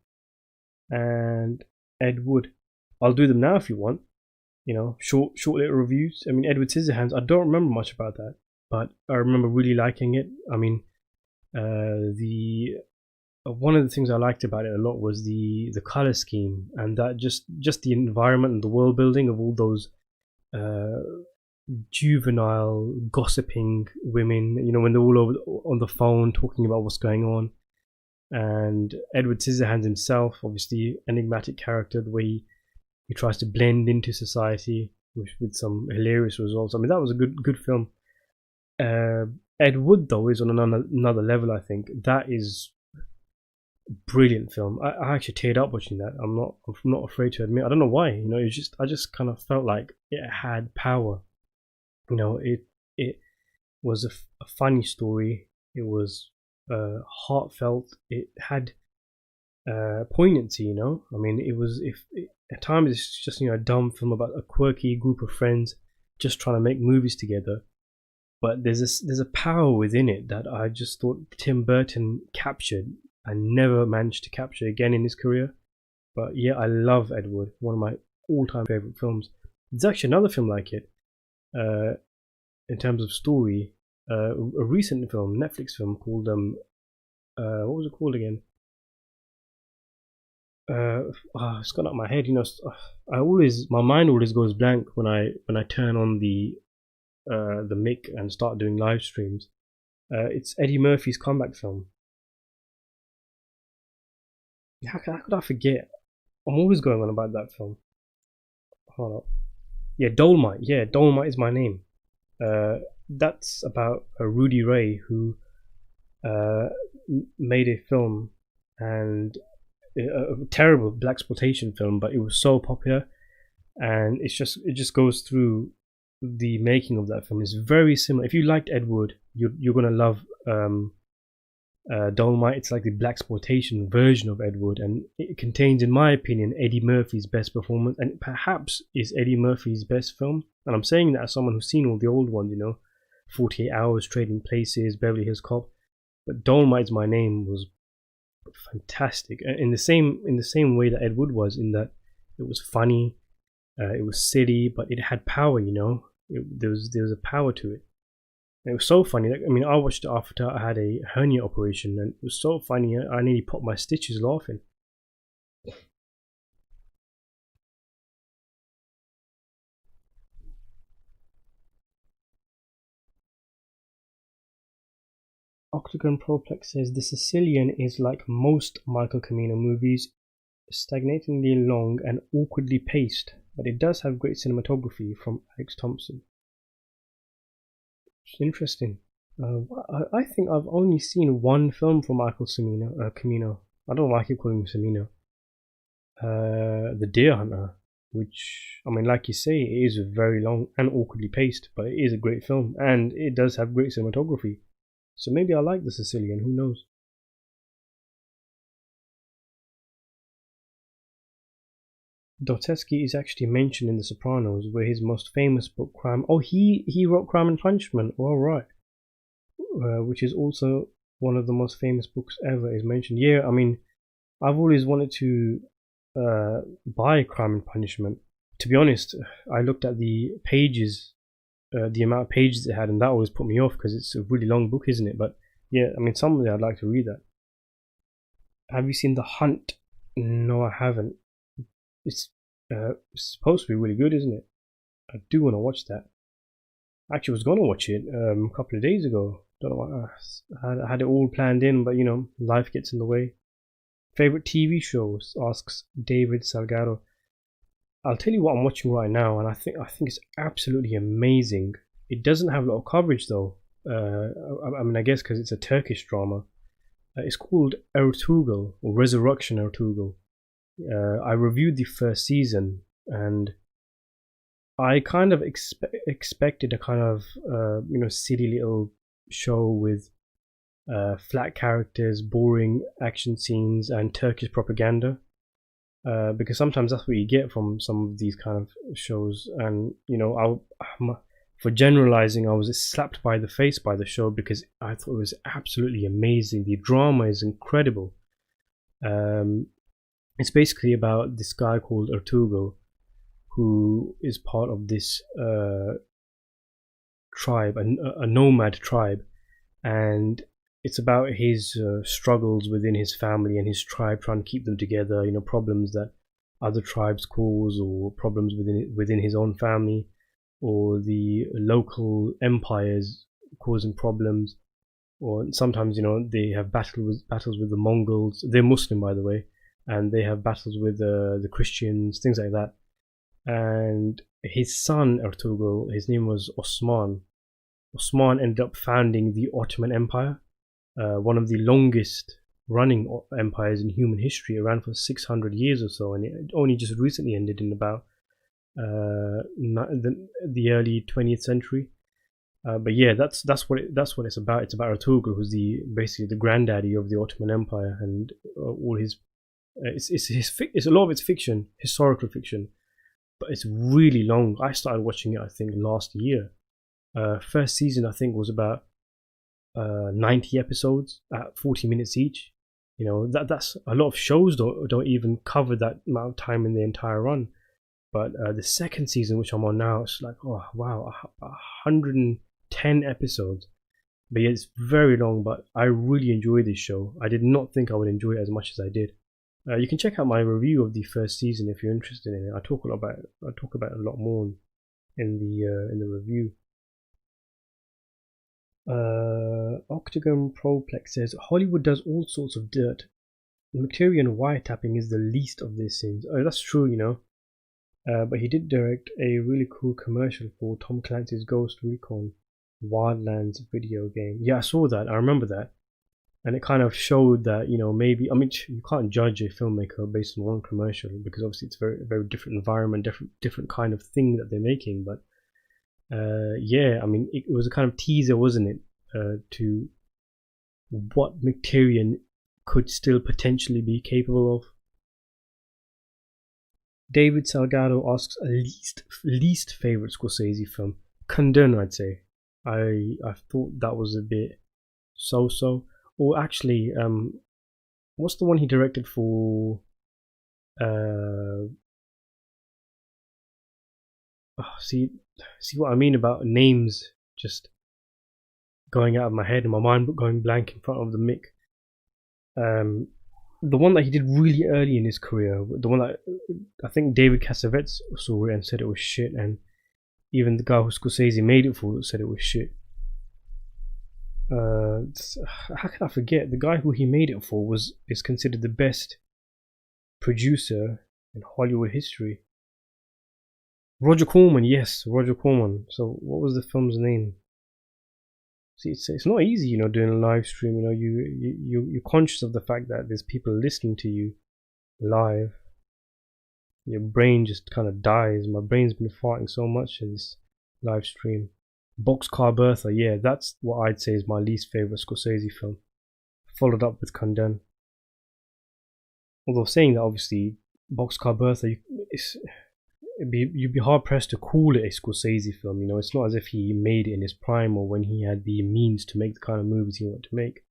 and Ed Wood. I'll do them now if you want. Short little reviews. I mean, Edward Scissorhands, I don't remember much about that, but I remember really liking it. I mean, the one of the things I liked about it a lot was the color scheme, and that just the environment and the world building of all those juvenile gossiping women, when they're all over on the phone talking about what's going on. And Edward Scissorhands himself, obviously enigmatic character, the way he tries to blend into society with some hilarious results. I mean, that was a good film. Ed Wood, though, is on another level. I think that is a brilliant film. I actually teared up watching that. I'm not afraid to admit. I don't know why. I just kind of felt like it had power. It was a funny story. It was heartfelt. It had poignancy. I mean, at times it's just a dumb film about a quirky group of friends just trying to make movies together, but there's a power within it that I just thought Tim Burton captured and never managed to capture again in his career. But yeah, I love Ed Wood, one of my all-time favorite films. There's actually another film like it, in terms of story, a recent film, Netflix film called what was it called again? It's gone out of my head. My mind always goes blank when I turn on the mic and start doing live streams. It's Eddie Murphy's comeback film. How could I forget? I'm always going on about that film. Hold up. Yeah, Dolomite. Yeah, Dolomite is my name. That's about Rudy Ray, who made a film, and a terrible blaxploitation film, but it was so popular, and it just goes through the making of that film. It's very similar. If you liked Ed Wood, you're gonna love Dolomite. It's like the blaxploitation version of Ed Wood, and it contains, in my opinion, Eddie Murphy's best performance, and perhaps is Eddie Murphy's best film. And I'm saying that as someone who's seen all the old ones, 48 Hours, Trading Places, Beverly Hills Cop. But Dolomite's My Name was fantastic, in the same way that Ed Wood was, in that it was funny, it was silly, but it had power. There was a power to it. And it was so funny. I mean, I watched it after I had a hernia operation, and it was so funny. I nearly popped my stitches laughing. Octagon Proplex says The Sicilian is like most Michael Cimino movies, stagnatingly long and awkwardly paced, but it does have great cinematography from Alex Thompson. It's interesting. I think I've only seen one film from Michael Cimino. I don't know why I keep calling him Cimino. The Deer Hunter, which, I mean, like you say, it is very long and awkwardly paced, but it is a great film, and it does have great cinematography. So maybe I like The Sicilian, who knows? Dostoevsky is actually mentioned in The Sopranos, where his most famous book, Crime... Oh, he wrote Crime and Punishment, all right. Which is also one of the most famous books ever, is mentioned. Yeah, I mean, I've always wanted to buy Crime and Punishment. To be honest, I looked at the pages, the amount of pages it had, and that always put me off because it's a really long book, isn't it? But yeah, I mean, someday I'd like to read that. Have you seen The Hunt? No, I haven't. It's supposed to be really good, isn't it? I do want to watch that. Actually, was gonna watch it a couple of days ago. Don't know what I had it all planned in, but you know, life gets in the way. Favorite TV shows? Asks David Salgado. I'll tell you what I'm watching right now, and I think it's absolutely amazing. It doesn't have a lot of coverage though. I mean, I guess because it's a Turkish drama. It's called Ertugrul or Resurrection Ertugrul. I reviewed the first season, and I kind of expected a kind of silly little show with flat characters, boring action scenes, and Turkish propaganda. Because sometimes that's what you get from some of these kind of shows. And you know, for generalizing, I was slapped by the face by the show because I thought it was absolutely amazing. The drama is incredible. Um, it's basically about this guy called Ertugrul, who is part of this tribe, a nomad tribe, and it's about his struggles within his family and his tribe, trying to keep them together. You know, problems that other tribes cause, or problems within his own family, or the local empires causing problems. Or sometimes, you know, they have battles with the Mongols. They're Muslim, by the way, and they have battles with the Christians, things like that. And his son Ertugrul, his name was Osman. Osman ended up founding the Ottoman Empire, one of the longest running empires in human history, around for 600 years or so, and it only just recently ended in about the early 20th century. But yeah, that's what it's about. It's about Ertugrul, who's basically the granddaddy of the Ottoman Empire, and all his it's a lot of it's fiction, historical fiction, but it's really long. I started watching it, I think, last year. First season, I think, was about 90 episodes at 40 minutes each. You know, that's a lot of shows don't even cover that amount of time in the entire run. But the second season, which I'm on now, it's like, oh wow, 110 episodes. But yeah, it's very long, but I really enjoy this show. I did not think I would enjoy it as much as I did. You can check out my review of the first season if you're interested in it. I talk about it a lot more in the review. Octagon Proplex says Hollywood does all sorts of dirt. McTiernan wiretapping is the least of these sins. Oh, that's true, you know. But he did direct a really cool commercial for Tom Clancy's Ghost Recon Wildlands video game. Yeah, I saw that. I remember that. And it kind of showed that, you know, maybe, I mean, you can't judge a filmmaker based on one commercial, because obviously it's a very different environment, different kind of thing that they're making. But yeah, I mean, it was a kind of teaser, wasn't it, to what McTiernan could still potentially be capable of. David Salgado asks least favorite Scorsese film. Condon, I'd say. I thought that was a bit so. Or actually, what's the one he directed for? See what I mean about names just going out of my head and my mind going blank in front of the mic. The one that he did really early in his career, the one that I think David Cassavetes saw it and said it was shit, and even the guy who Scorsese made it for said it was shit. How can I forget? The guy who he made it for is considered the best producer in Hollywood history. Roger Corman, yes, Roger Corman. So what was the film's name? See, it's not easy, you know, doing a live stream. You know, you're conscious of the fact that there's people listening to you live. Your brain just kind of dies. My brain's been farting so much in this live stream. Boxcar Bertha, yeah, that's what I'd say is my least favorite Scorsese film. Followed up with Condon. Although saying that, obviously, Boxcar Bertha, you'd be hard pressed to call it a Scorsese film. You know, it's not as if he made it in his prime or when he had the means to make the kind of movies he wanted to make.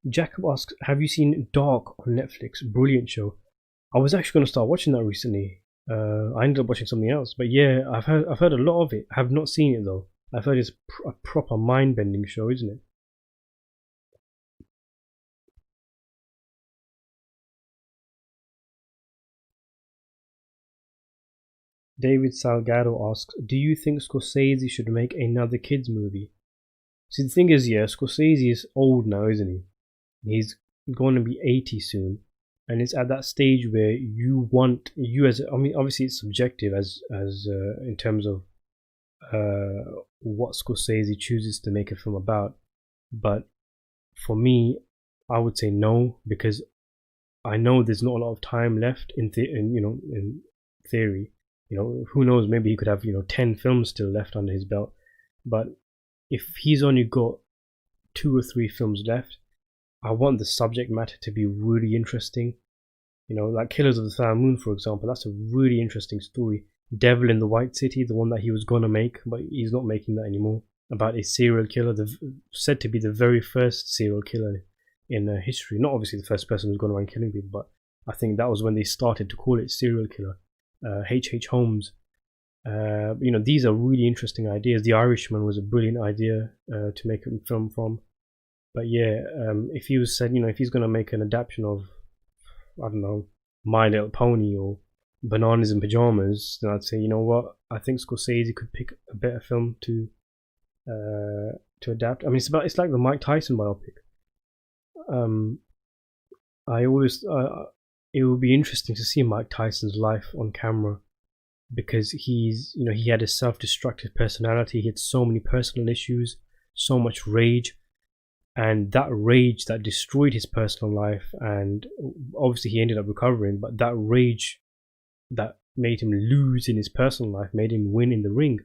Jacob asks, have you seen Dark on Netflix? Brilliant show. I was actually going to start watching that recently. I ended up watching something else, but yeah, I've heard a lot of it. I have not seen it though. I've heard it's a proper mind-bending show, isn't it? David Salgado asks, do you think Scorsese should make another kids movie? See, the thing is, yeah, Scorsese is old now, isn't he? He's going to be 80 soon, and it's at that stage where you as, I mean, obviously it's subjective as in terms of what Scorsese chooses to make a film about, but for me, I would say no, because I know there's not a lot of time left in theory. Who knows? Maybe he could have 10 films still left under his belt. But if he's only got 2 or 3 films left, I want the subject matter to be really interesting. Like Killers of the Flower Moon, for example. That's a really interesting story. Devil in the White City, the one that he was gonna make, but he's not making that anymore. About a serial killer, said to be the very first serial killer in history. Not obviously the first person who's gone around killing people, but I think that was when they started to call it serial killer. H.H. Holmes. These are really interesting ideas. The Irishman was a brilliant idea to make a film from. But yeah, if he was said, if he's gonna make an adaptation of, I don't know, My Little Pony or Bananas in Pajamas, then I'd say, you know what, I think Scorsese could pick a better film to adapt. I mean, it's like the Mike Tyson biopic. It would be interesting to see Mike Tyson's life on camera, because he had a self-destructive personality. He had so many personal issues, so much rage, and that rage that destroyed his personal life, and obviously he ended up recovering, but that rage that made him lose in his personal life made him win in the ring.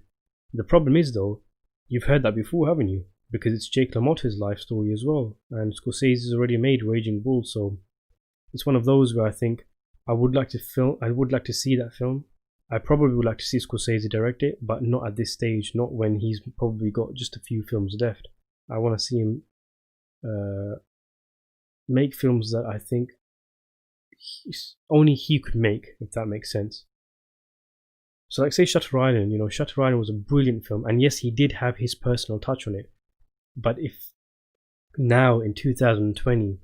The problem is, though, you've heard that before, haven't you? Because it's Jake LaMotta's life story as well, and Scorsese's already made Raging Bull, so it's one of those where I think I would like to see that film. I probably would like to see Scorsese direct it, but not at this stage, not when he's probably got just a few films left. I want to see him make films that I think only he could make, if that makes sense. So like say Shutter Island, Shutter Island was a brilliant film, and yes, he did have his personal touch on it, but if now in 2020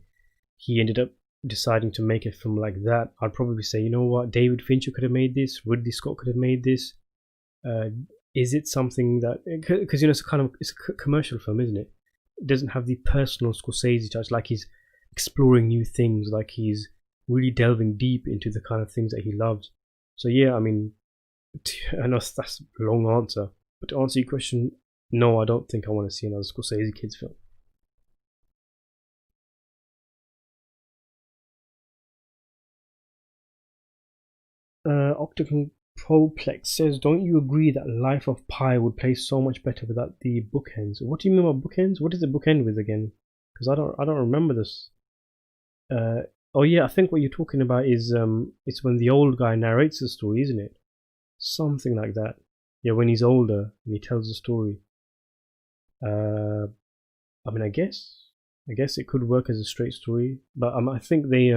he ended up deciding to make a film like that, I'd probably say, you know what, David Fincher could have made this, Ridley Scott could have made this. Is it something that, because it's a commercial film, isn't it? It doesn't have the personal Scorsese touch, like he's exploring new things, like he's really delving deep into the kind of things that he loves. So yeah, I mean, I know that's a long answer, but to answer your question, no, I don't think I want to see another Scorsese kids film. Octagon Proplex says, don't you agree that Life of Pi would play so much better without the bookends? What do you mean by bookends? What does it bookend with again? Because I don't remember this. Oh yeah, I think what you're talking about is it's when the old guy narrates the story, isn't it? Something like that. Yeah, when he's older and he tells the story. I mean, I guess it could work as a straight story, but I think they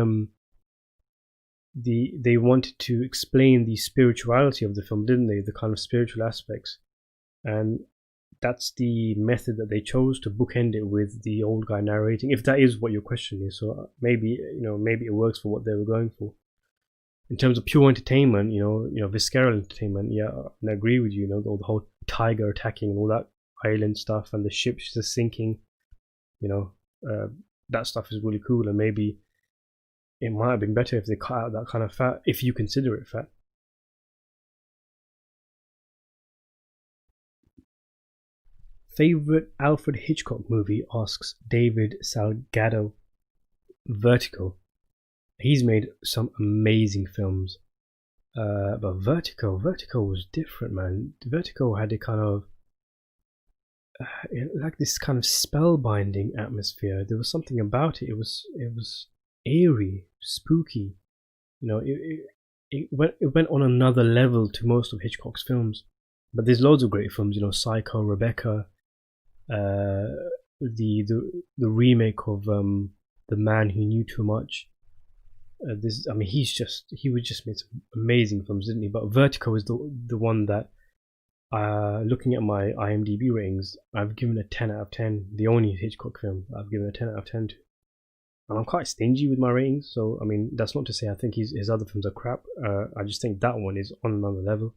wanted to explain the spirituality of the film, didn't they? The kind of spiritual aspects, and that's the method that they chose to bookend it with the old guy narrating. If that is what your question is, so maybe it works for what they were going for. In terms of pure entertainment, visceral entertainment, yeah, I agree with you. The whole tiger attacking and all that island stuff, and the ship just sinking. That stuff is really cool, and maybe it might have been better if they cut out that kind of fat, if you consider it fat. Favorite Alfred Hitchcock movie, asks David Salgado. Vertigo. He's made some amazing films. But Vertigo was different, man. Vertigo had a kind of like this kind of spellbinding atmosphere. There was something about it. It was eerie, spooky. It went on another level to most of Hitchcock's films. But there's loads of great films. Psycho, Rebecca, the remake of The Man Who Knew Too Much. He would just made some amazing films, didn't he? But Vertigo is the one that, looking at my IMDb ratings, I've given a 10 out of 10. The only Hitchcock film I've given a 10 out of 10 to. And I'm quite stingy with my ratings, so I mean, that's not to say I think his other films are crap. I just think that one is on another level.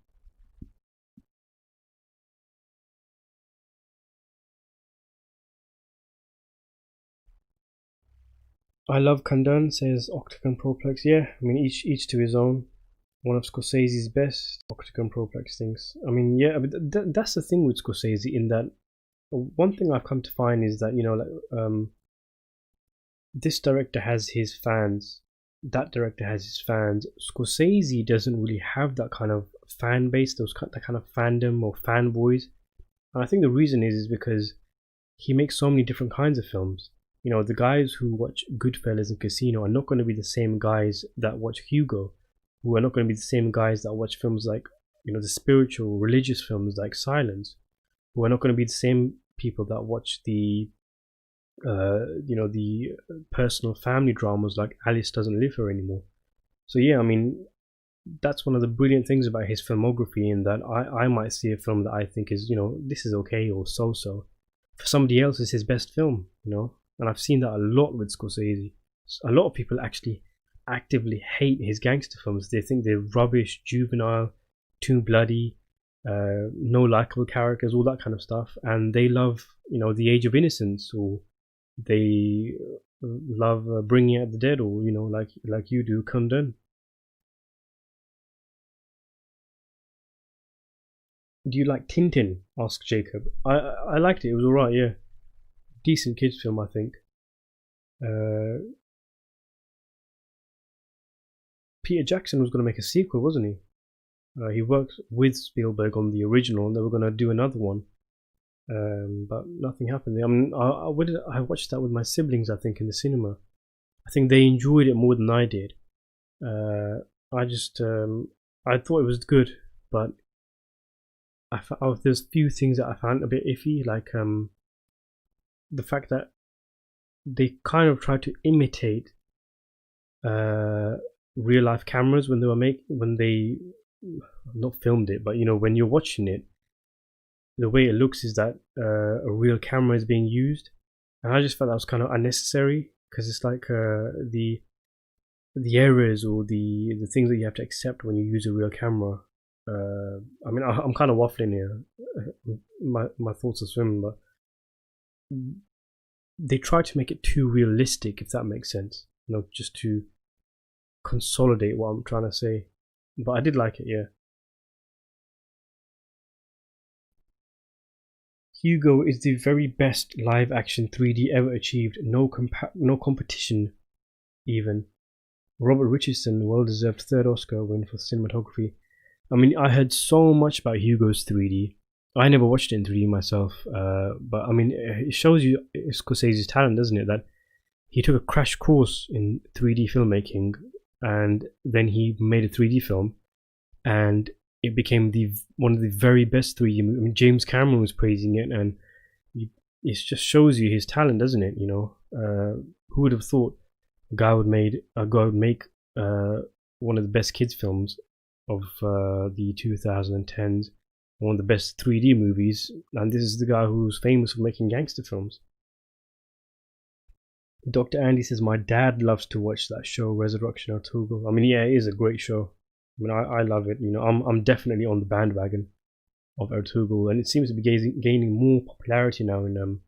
I love Kundun, says Octagon Proplex. Yeah, I mean, each to his own. One of Scorsese's best, Octagon Proplex things. I mean, yeah, but that's the thing with Scorsese, in that one thing I've come to find is that, this director has his fans, that director has his fans. Scorsese doesn't really have that kind of fan base, that kind of fandom or fanboys. And I think the reason is because he makes so many different kinds of films. The guys who watch Goodfellas and Casino are not going to be the same guys that watch Hugo, who are not going to be the same guys that watch films like, the spiritual, religious films like Silence, who are not going to be the same people that watch the personal family dramas like Alice Doesn't Live Here Anymore. So yeah, I mean, that's one of the brilliant things about his filmography, in that I might see a film that I think is, this is okay or so. For somebody else, it's his best film. And I've seen that a lot with Scorsese. A lot of people actually actively hate his gangster films. They think they're rubbish, juvenile, too bloody, no likable characters, all that kind of stuff. And they love, The Age of Innocence, or they love Bringing Out the Dead, or like you do, Kundun. Do you like Tintin? Asked Jacob. I liked it. It was alright. Yeah, decent kids film, I think. Peter Jackson was going to make a sequel, wasn't he? He worked with Spielberg on the original, and they were going to do another one, but nothing happened. I mean, I watched that with my siblings, I think, in the cinema. I think they enjoyed it more than I did. I thought it was good, but there's few things that I found a bit iffy, like the fact that they kind of tried to imitate real life cameras when they not filmed it, but when you're watching it, the way it looks is that a real camera is being used, and I just felt that was kind of unnecessary, because it's like the errors or the things that you have to accept when you use a real camera. I mean, I'm kind of waffling here. My thoughts are swimming, but they try to make it too realistic, if that makes sense. Just to consolidate what I'm trying to say. But I did like it, yeah. Hugo is the very best live action 3D ever achieved. No competition, even. Robert Richardson, well deserved third Oscar win for cinematography. I mean, I heard so much about Hugo's 3D. I never watched it in 3D myself, but I mean, it shows you Scorsese's talent, doesn't it? That he took a crash course in 3D filmmaking, and then he made a 3D film, and it became one of the very best 3D movies. I mean, James Cameron was praising it, and it just shows you his talent, doesn't it? Who would have thought a guy would make one of the best kids films of the 2010s, one of the best 3D movies, and this is the guy who's famous for making gangster films. Dr. Andy says, my dad loves to watch that show, Resurrection of Ertugrul. I mean, yeah, it is a great show. I mean, I love it. I'm definitely on the bandwagon of Ertugrul, and it seems to be gaining more popularity now in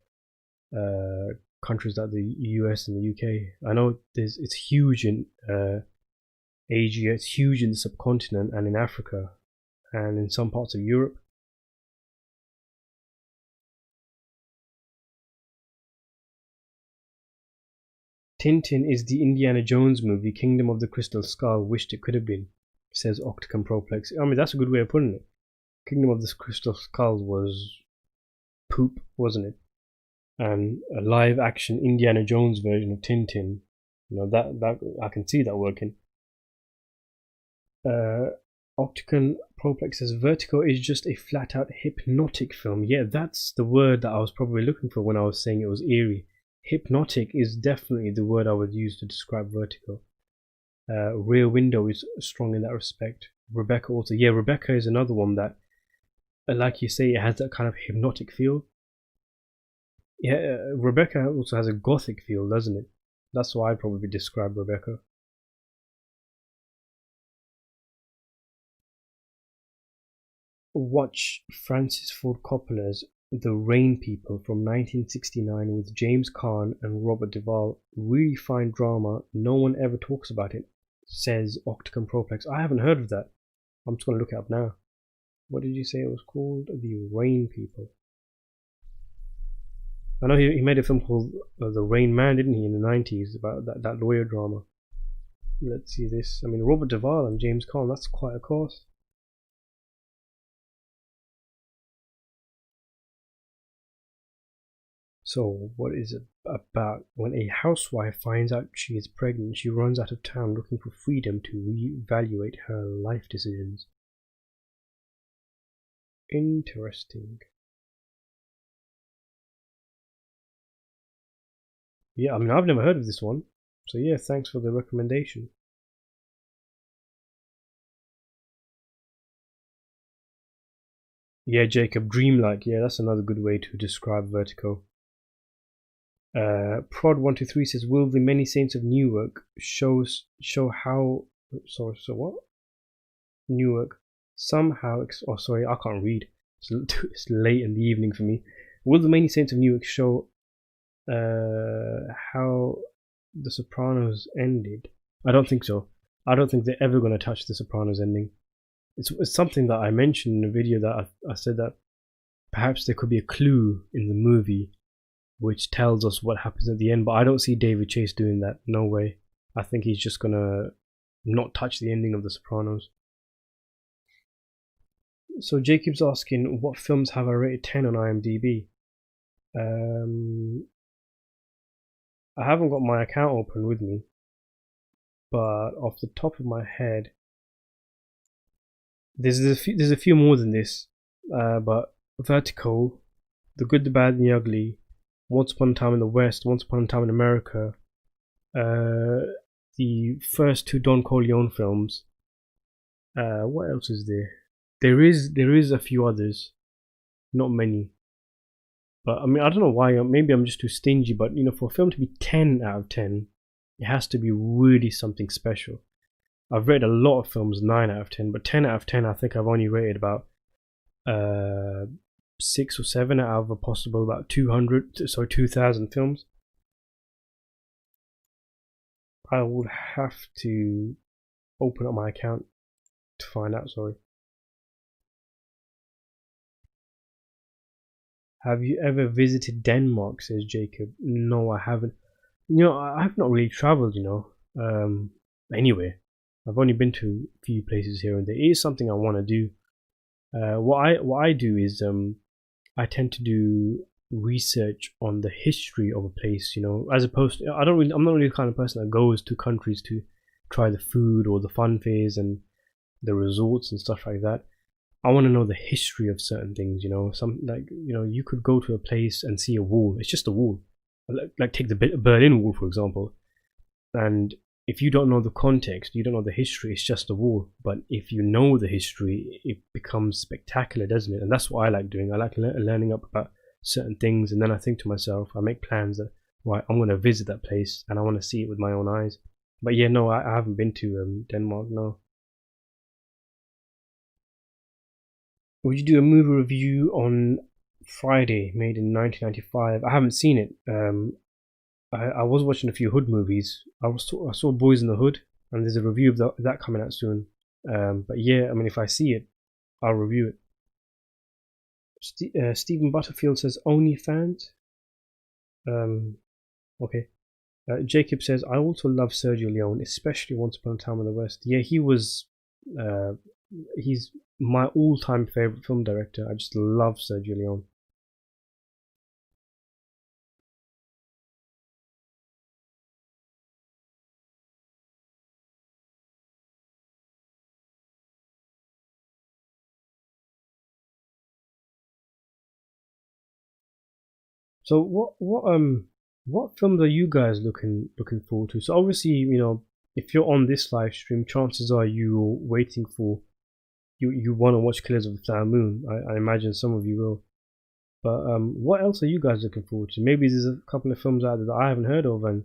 countries like the US and the UK. I know it's huge in Asia, it's huge in the subcontinent and in Africa, and in some parts of Europe. Tintin is the Indiana Jones movie Kingdom of the Crystal Skull wished it could have been, says Octagon Proplex. I mean, that's a good way of putting it. Kingdom of the Crystal Skull was poop, wasn't it? And a live action Indiana Jones version of Tintin, that I can see that working. Octagon Proplex says Vertigo is just a flat out hypnotic film. Yeah, that's the word that I was probably looking for when I was saying it was eerie. Hypnotic is definitely the word I would use to describe Vertigo. Rear Window is strong in that respect. Rebecca also. Yeah, Rebecca is another one that, like you say, it has that kind of hypnotic feel. Yeah, Rebecca also has a gothic feel, doesn't it? That's why I'd probably describe Rebecca. Watch Francis Ford Coppola's The Rain People from 1969 with James Caan and Robert Duvall. Really fine drama. No one ever talks about it, says Octagon Proplex. I haven't heard of that. I'm just going to look it up now. What did you say it was called? The Rain People. I know he made a film called The Rain Man, didn't he, in the 90s, about that lawyer drama. Let's see this. I mean, Robert Duvall and James Caan, that's quite a cost. So, what is it about? When a housewife finds out she is pregnant, she runs out of town looking for freedom to reevaluate her life decisions. Interesting. Yeah, I mean, I've never heard of this one. So yeah, thanks for the recommendation. Yeah, Jacob, dreamlike. Yeah, that's another good way to describe Vertigo. Prod123 says, will the Many Saints of Newark show how... Sorry, so what? Newark somehow... Oh, sorry, I can't read. It's late in the evening for me. Will the Many Saints of Newark show how The Sopranos ended? I don't think so. I don't think they're ever going to touch The Sopranos ending. It's something that I mentioned in a video that I said that perhaps there could be a clue in the movie which tells us what happens at the end, but I don't see David Chase doing that. No way. I think he's just gonna not touch the ending of The Sopranos. So Jacob's asking, what films have I rated 10 on IMDb? I haven't got my account open with me, but off the top of my head, there's a few more than this, but Vertigo, The Good, the Bad, and the Ugly, Once Upon a Time in the West, Once Upon a Time in America, the first two Don Corleone films. What else is there? There is a few others, not many. But I mean, I don't know why. Maybe I'm just too stingy. But you know, for a film to be 10 out of 10, it has to be really something special. I've rated a lot of films 9 out of 10, but 10 out of 10, I think I've only rated about 6 or 7 out of a possible about 2,000 films. I would have to open up my account to find out. Sorry. Have you ever visited Denmark? Says Jacob. No, I haven't. You know, I've not really traveled. Anywhere. I've only been to a few places here and there. It is something I want to do. What I do is I tend to do research on the history of a place. You know, as opposed to I'm not really the kind of person that goes to countries to try the food or the fun fairs and the resorts and stuff like that. I want to know the history of certain things. You know, you could go to a place and see a wall. It's just a wall. Like take the Berlin Wall, for example, and if you don't know the context, you don't know the history, it's just a wall. But if you know the history, it becomes spectacular, doesn't it? And that's what I like doing. I like learning up about certain things, and then I think to myself, I make plans that, right, I'm going to visit that place and I want to see it with my own eyes. But yeah, no, I haven't been to Denmark, no. Would you do a movie review on Friday, made in 1995? I haven't seen it. I was watching a few Hood movies. I saw Boys in the Hood, and there's a review of that coming out soon. But yeah, I mean, if I see it, I'll review it. Stephen Butterfield says OnlyFans. Okay. Jacob says, I also love Sergio Leone, especially Once Upon a Time in the West. Yeah, he's my all-time favorite film director. I just love Sergio Leone. So what films are you guys looking forward to? So obviously, you know, if you're on this live stream, chances are you're waiting for you want to watch Killers of the Flower Moon. I imagine some of you will. But what else are you guys looking forward to? Maybe there's a couple of films out there that I haven't heard of, and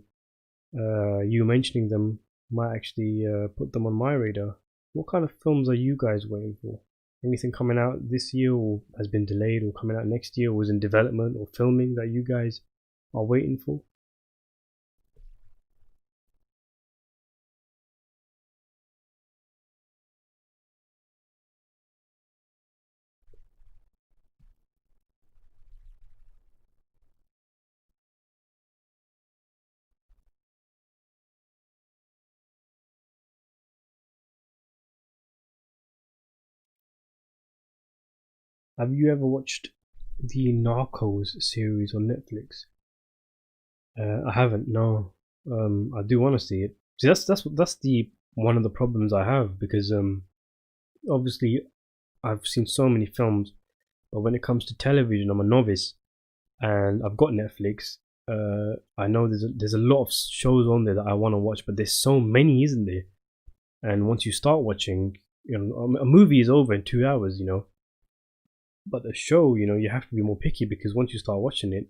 you mentioning them might actually put them on my radar. What kind of films are you guys waiting for? Anything coming out this year or has been delayed or coming out next year or is in development or filming that you guys are waiting for? Have you ever watched the Narcos series on Netflix? I haven't. No. I do want to see it. See, that's the one of the problems I have because obviously I've seen so many films, but when it comes to television, I'm a novice, and I've got Netflix. I know there's a lot of shows on there that I want to watch, but there's so many, isn't there? And once you start watching, a movie is over in 2 hours, but the show, you have to be more picky because once you start watching it,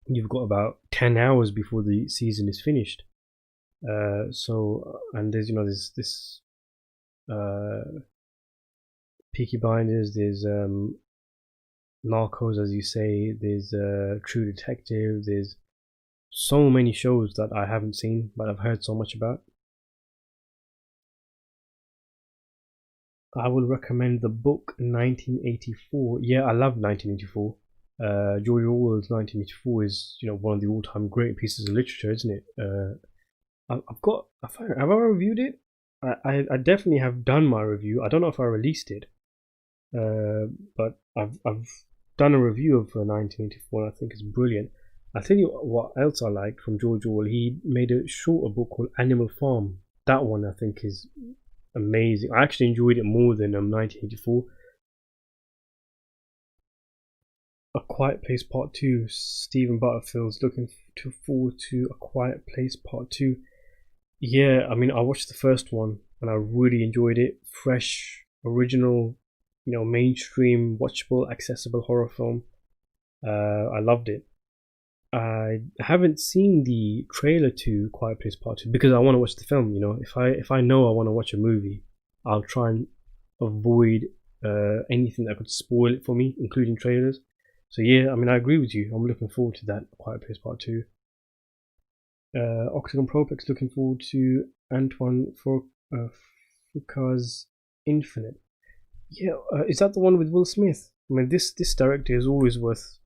you've got about 10 hours before the season is finished. And there's this Peaky Blinders, there's Narcos, as you say, there's True Detective, there's so many shows that I haven't seen, but I've heard so much about. I would recommend the book 1984. Yeah, I love 1984. George Orwell's 1984 is, one of the all-time great pieces of literature, isn't it? Have I reviewed it? I definitely have done my review. I don't know if I released it, but I've done a review of 1984, and I think it's brilliant. I tell you what else I liked from George Orwell. He made a shorter book called Animal Farm. That one I think is amazing. I actually enjoyed it more than 1984. A Quiet Place Part 2. Stephen Butterfield's looking forward to A Quiet Place Part 2. Yeah, I mean, I watched the first one and I really enjoyed it. Fresh, original, mainstream, watchable, accessible horror film. I loved it. I haven't seen the trailer to Quiet Place Part 2 because I want to watch the film. If I know I want to watch a movie, I'll try and avoid anything that could spoil it for me, including trailers. So yeah, I mean, I agree with you. I'm looking forward to that Quiet Place Part 2. Octagon Proplex looking forward to Antoine Fuqua's Infinite. Yeah, is that the one with Will Smith? I mean, this director is always worth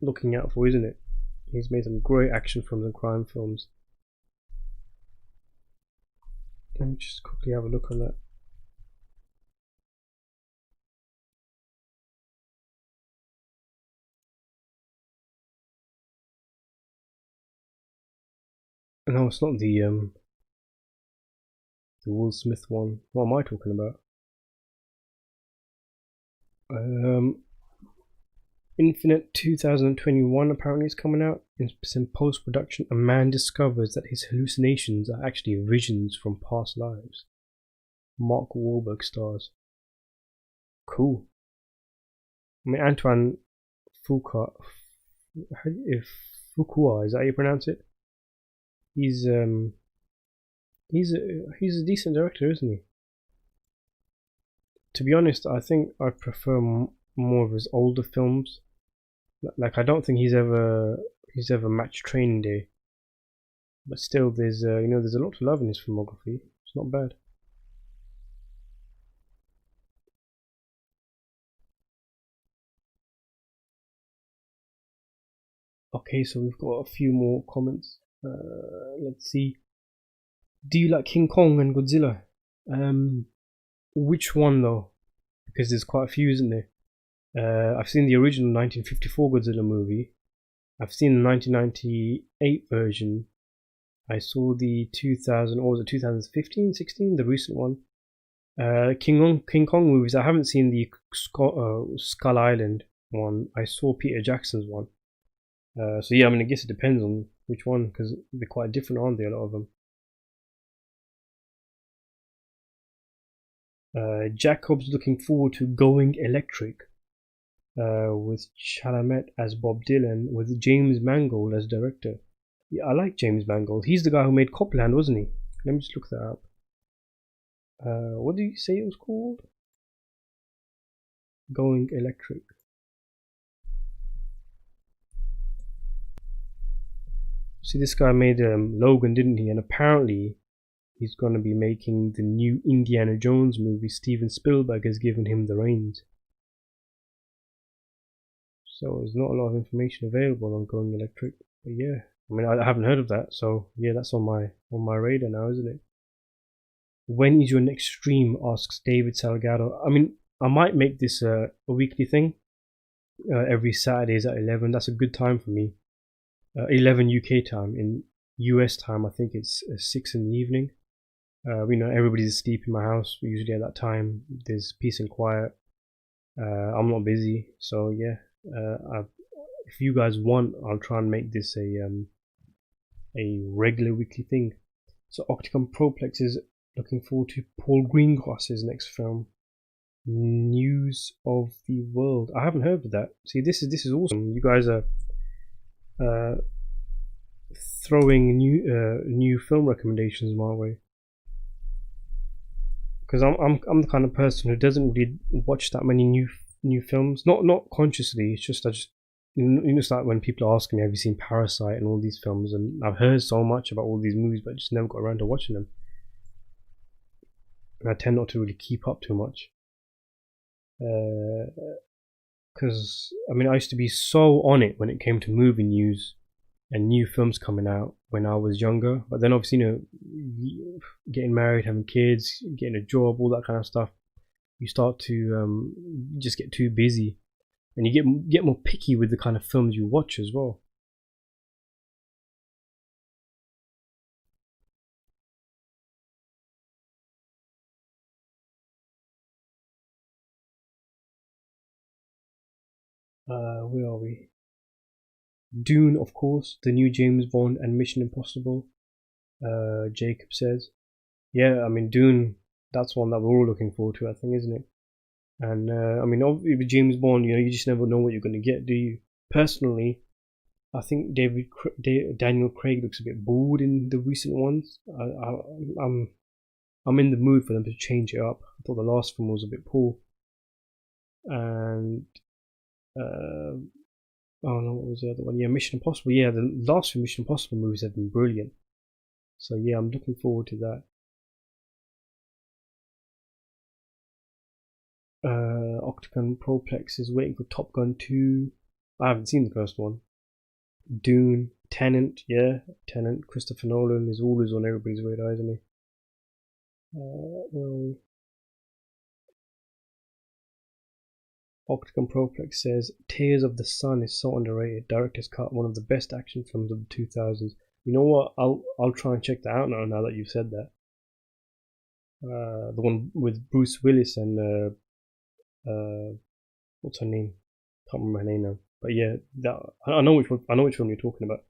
looking out for, isn't it? He's made some great action films and crime films. Let me just quickly have a look on that. No, it's not the Will Smith one. What am I talking about? Infinite 2021 apparently is coming out. It's in post-production. A man discovers that his hallucinations are actually visions from past lives. Mark Wahlberg stars. Cool. I mean, Antoine Fuqua. If Fuqua, is that how you pronounce it? He's a decent director, isn't he? To be honest, I think I prefer more of his older films. Like, I don't think he's ever matched Training Day, but still, there's there's a lot to love in his filmography. It's not bad. Okay, so we've got a few more comments. Let's see. Do you like King Kong and Godzilla? Which one though? Because there's quite a few, isn't there? I've seen the original 1954 Godzilla movie. I've seen the 1998 version. I saw the 2000, or was it 2015, 16, the recent one. King Kong movies. I haven't seen the Skull Island one. I saw Peter Jackson's one. So yeah, I mean, I guess it depends on which one because they're quite different, aren't they? A lot of them. Jacob's looking forward to Going Electric with Chalamet as Bob Dylan, with James Mangold as director. Yeah, I like James Mangold. He's the guy who made Copland, wasn't he? Let me just look that up. What did you say it was called? Going Electric. See, this guy made Logan, didn't he? And apparently he's going to be making the new Indiana Jones movie. Steven Spielberg has given him the reins. So there's not a lot of information available on Going Electric. But yeah, I mean, I haven't heard of that. So yeah, that's on my radar now, isn't it? When is your next stream? Asks David Salgado. I mean, I might make this a weekly thing. Every Saturdays at 11. That's a good time for me. 11 UK time. In US time, I think it's 6 in the evening. Everybody's asleep in my house. Usually at that time, there's peace and quiet. I'm not busy, so yeah. If you guys want, I'll try and make this a regular weekly thing. So Octagon Proplex is looking forward to Paul Greengrass's next film, News of the World. I haven't heard of that. See, this is awesome. You guys are throwing new film recommendations my way, because I'm the kind of person who doesn't really watch that many new films. Not consciously. It's just it's like when people are asking me, have you seen Parasite and all these films, and I've heard so much about all these movies, but I just never got around to watching them. And I tend not to really keep up too much. Because I mean, I used to be so on it when it came to movie news and new films coming out when I was younger. But then obviously, getting married, having kids, getting a job, all that kind of stuff, you start to just get too busy, and you get more picky with the kind of films you watch as well. Where are we? Dune, of course, the new James Bond, and Mission Impossible. Jacob says, yeah, I mean Dune. That's one that we're all looking forward to, I think, isn't it? And I mean, with James Bond, you just never know what you're going to get, do you? Personally, I think Daniel Craig looks a bit bored in the recent ones. I'm in the mood for them to change it up. I thought the last film was a bit poor, and oh no, what was the other one? Yeah, Mission Impossible. Yeah, the last few Mission Impossible movies have been brilliant. So yeah, I'm looking forward to that. Octagon Proplex is waiting for Top Gun 2. I haven't seen the first one. Dune, Tenet, yeah, Tenet. Christopher Nolan is always on everybody's radar, isn't he? Octagon Proplex says Tears of the Sun is so underrated. Director's cut, one of the best action films of the 2000s. You know what? I'll try and check that out now that you've said that. The one with Bruce Willis and what's her name? Can't remember her name now. But yeah, I know which one. I know which one you're talking about.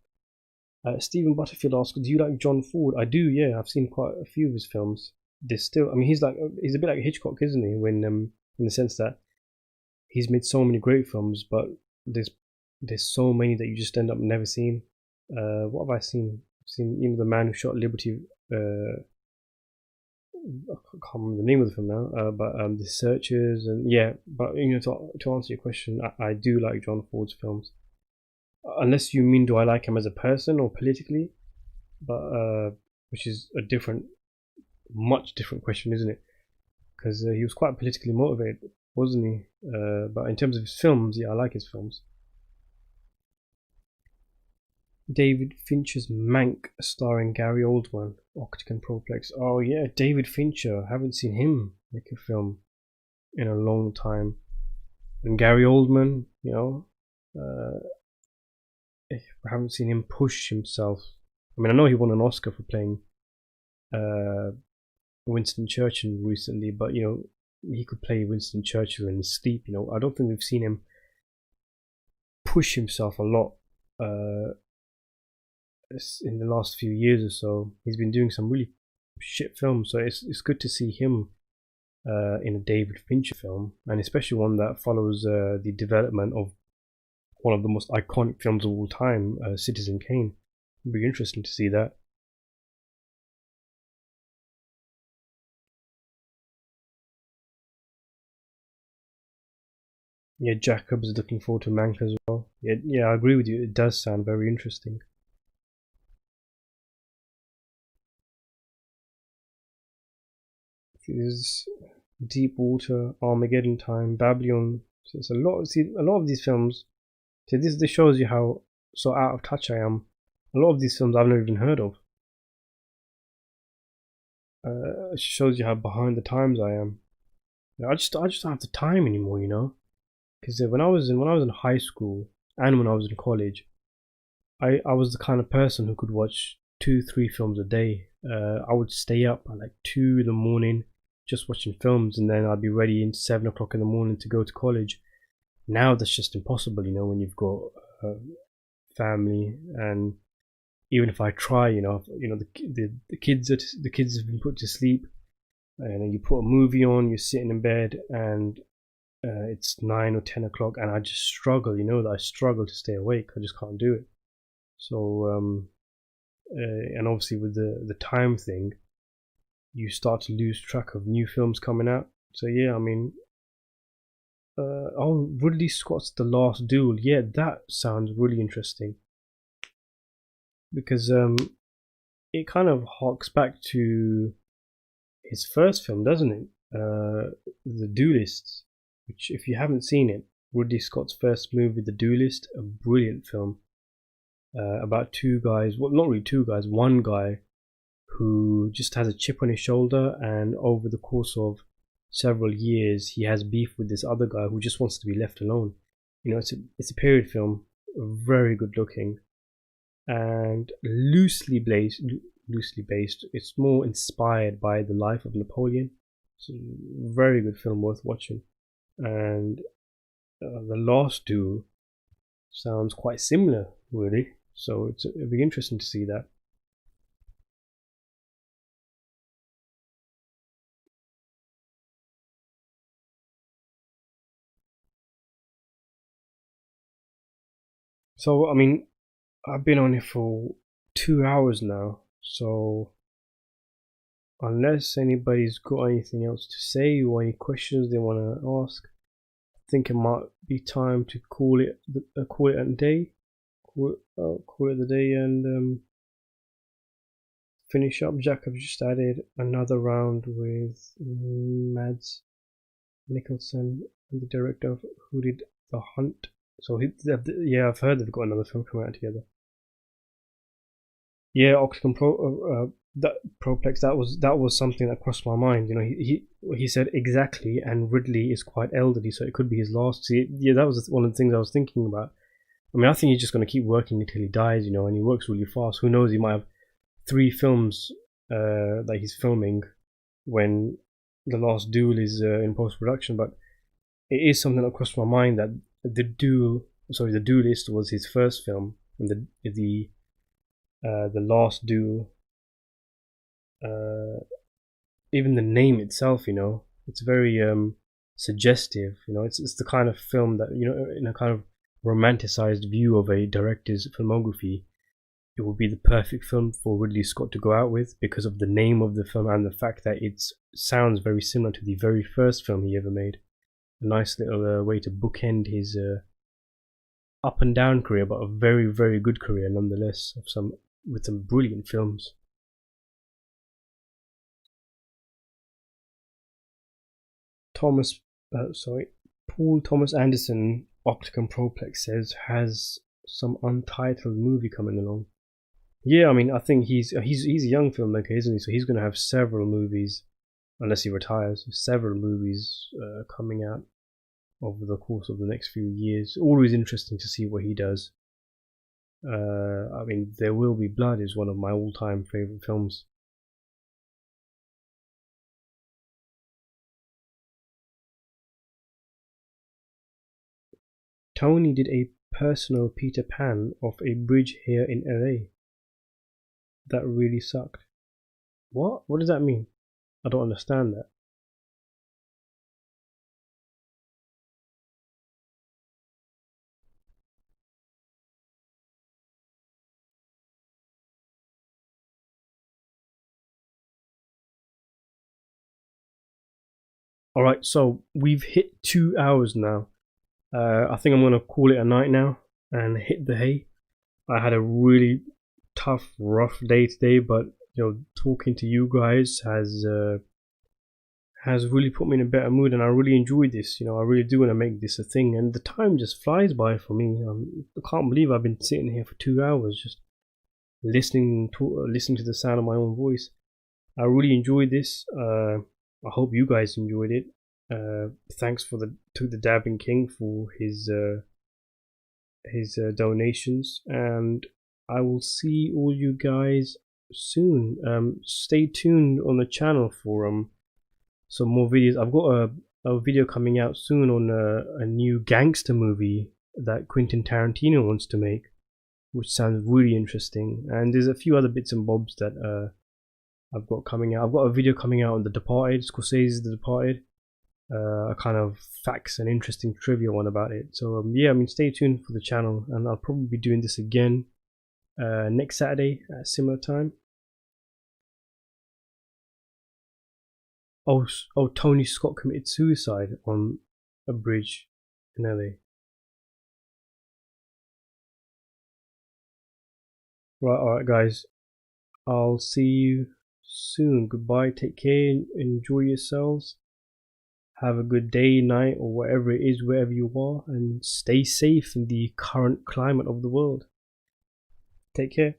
Stephen Butterfield asks, "Do you like John Ford?" I do. Yeah, I've seen quite a few of his films. There's still, I mean, he's a bit like Hitchcock, isn't he? When in the sense that he's made so many great films, but there's so many that you just end up never seeing. What have I seen? I've seen The Man Who Shot Liberty. I can't remember the name of the film now, but The Searchers, and yeah. But to answer your question, I do like John Ford's films, unless you mean do I like him as a person or politically, but which is a much different question, isn't it? Because he was quite politically motivated, wasn't he? But in terms of his films, yeah, I like his films. David Fincher's Mank, starring Gary Oldman, Octagon Proplex. Oh yeah, David Fincher. Haven't seen him make a film in a long time. And Gary Oldman, I haven't seen him push himself. I mean, I know he won an Oscar for playing Winston Churchill recently, but he could play Winston Churchill in his sleep. I don't think we've seen him push himself a lot in the last few years or so. He's been doing some really shit films, so it's good to see him in a David Fincher film, and especially one that follows the development of one of the most iconic films of all time, Citizen Kane. It'll be interesting to see that. Yeah, Jacob's looking forward to Mank as well. Yeah, yeah, I agree with you. It does sound very interesting. There's Deep Water, Armageddon Time, Babylon. So it's a lot. See, a lot of these films. See, this shows you how so out of touch I am. A lot of these films I've never even heard of. It shows you how behind the times I am. I just don't have the time anymore, you know. Because when I was in high school and when I was in college, I was the kind of person who could watch 2 3 films a day. I would stay up at like 2 in the morning just watching films, and then I'd be ready in 7 o'clock in the morning to go to college. Now that's just impossible, you know, when you've got family, and even if I try, the kids have been put to sleep, and then you put a movie on, you're sitting in bed, and it's 9 or 10 o'clock, and I just struggle. You know that I struggle to stay awake. I just can't do it. So and obviously with the time thing, you start to lose track of new films coming out. So yeah, I mean, oh, Ridley Scott's The Last Duel. Yeah, that sounds really interesting because it kind of harks back to his first film, doesn't it? The Duelists, which if you haven't seen it, Ridley Scott's first movie, The Duelist, a brilliant film about 2 guys. Well, not really 2 guys. One guy who just has a chip on his shoulder, and over the course of several years, he has beef with this other guy who just wants to be left alone. You know, it's a period film, very good looking, and loosely based. It's more inspired by the life of Napoleon. It's a very good film, worth watching. And The Last Duel sounds quite similar, really. So it'll be interesting to see that. So I mean, I've been on it for 2 hours now. So unless anybody's got anything else to say or any questions they want to ask, I think it might be time to call it a day. Call it the day and finish up. Jack have just added another round with Mads Mikkelsen, the director of Who Did the Hunt. So yeah, I've heard they've got another film coming out together. Yeah, Octagon that Proplex. That was something that crossed my mind. You know, he said exactly, and Ridley is quite elderly, so it could be his last. See, yeah, that was one of the things I was thinking about. I mean, I think he's just going to keep working until he dies. You know, and he works really fast. Who knows? He might have 3 films that he's filming when the Last Duel is in post production. But it is something that crossed my mind that the Duelist was his first film, and the Last Duel, uh, even the name itself, you know, it's very suggestive. You know, it's the kind of film that, you know, in a kind of romanticized view of a director's filmography, it would be the perfect film for Ridley Scott to go out with because of the name of the film and the fact that it sounds very similar to the very first film he ever made. A nice little way to bookend his up and down career, but a very very good career nonetheless, with some brilliant films. Thomas, Paul Thomas Anderson, Octagon Proplex says has some untitled movie coming along. Yeah, I mean, I think he's a young filmmaker, isn't he? So he's going to have several movies, unless he retires. Several movies coming out over the course of the next few years. Always interesting to see what he does. I mean, There Will Be Blood is one of my all-time favorite films. Tony did a personal Peter Pan off a bridge here in LA. That really sucked. What? What does that mean? I don't understand that. Alright, so we've hit 2 hours now. I think I'm gonna call it a night now and hit the hay. I had a really tough, rough day today, but talking to you guys has really put me in a better mood, and I really enjoyed this. I really do want to make this a thing, and the time just flies by for me. I can't believe I've been sitting here for 2 hours just listening to the sound of my own voice. I really enjoyed this. I hope you guys enjoyed it. Thanks to the Dabbing King for his donations, and I will see all you guys soon. Stay tuned on the channel for some more videos. I've got a video coming out soon on a new gangster movie that Quentin Tarantino wants to make, which sounds really interesting. And there's a few other bits and bobs that I've got coming out. I've got a video coming out on The Departed, Scorsese's The Departed, a kind of facts and interesting trivia one about it. So yeah, stay tuned for the channel, and I'll probably be doing this again next Saturday at a similar time. Oh, Tony Scott committed suicide on a bridge in LA. Right, alright guys, I'll see you soon. Goodbye, take care, enjoy yourselves, have a good day, night, or whatever it is, wherever you are, and stay safe in the current climate of the world. Take care.